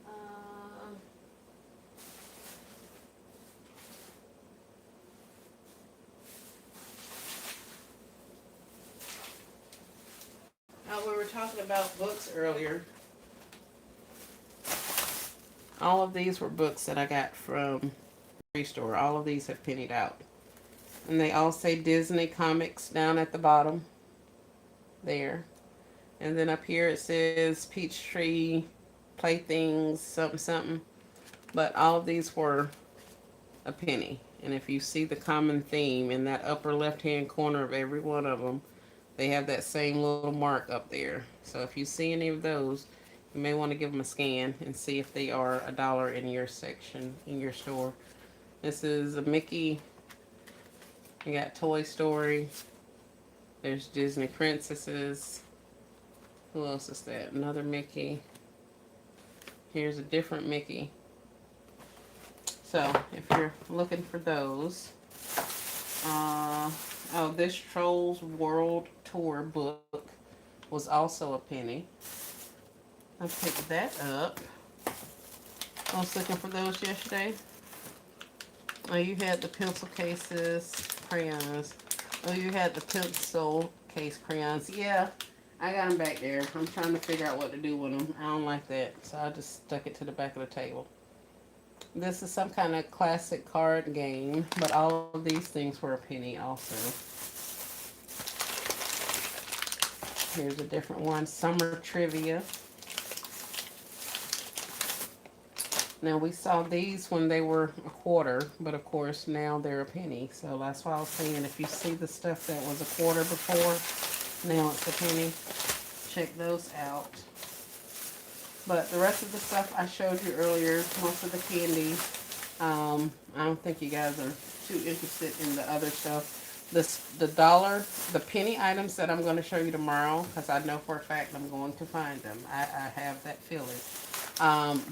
Uh, we were talking about books earlier. All of these were books that I got from the tree store. All of these have pennied out. And they all say Disney Comics down at the bottom there. And then up here it says Peachtree Playthings, something, something. But all of these were a penny. And if you see the common theme in that upper left-hand corner of every one of them, they have that same little mark up there. So if you see any of those, you may want to give them a scan and see if they are $1 in your section, in your store. This is a Mickey. You got Toy Story. There's Disney Princesses. Who else is that? Another Mickey. Here's a different Mickey. So, if you're looking for those, oh, this Trolls World Tour book was also a penny. I picked that up. I was looking for those yesterday. Oh, you had the pencil cases, crayons. Oh, you had the pencil case crayons. Yeah, I got them back there. I'm trying to figure out what to do with them. I don't like that, so I just stuck it to the back of the table. This is some kind of classic card game, but all of these things were a penny also. Here's a different one, Summer Trivia. Now, we saw these when they were a quarter, but of course now they're a penny. So that's why I was saying, if you see the stuff that was a quarter before, now it's a penny, check those out. But the rest of the stuff I showed you earlier, most of the candy, I don't think you guys are too interested in the other stuff. The penny items that I'm going to show you tomorrow, because I know for a fact I'm going to find them. I have that feeling.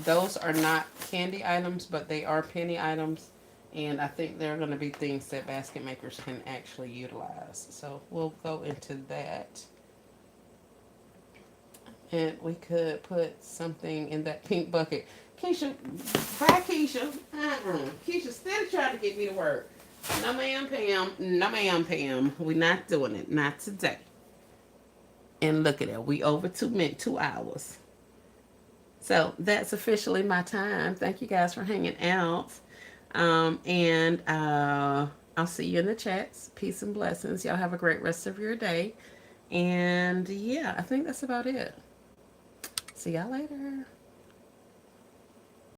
Those are not candy items, but they are penny items. And I think they're going to be things that basket makers can actually utilize. So we'll go into that. And we could put something in that pink bucket. Keisha, bye Keisha. Keisha still trying to get me to work. No ma'am, Pam. No ma'am, Pam. We're not doing it. Not today. And look at it. We over 2 hours. So that's officially my time. Thank you guys for hanging out. And I'll see you in the chats. Peace and blessings. Y'all have a great rest of your day. And yeah, I think that's about it. See y'all later.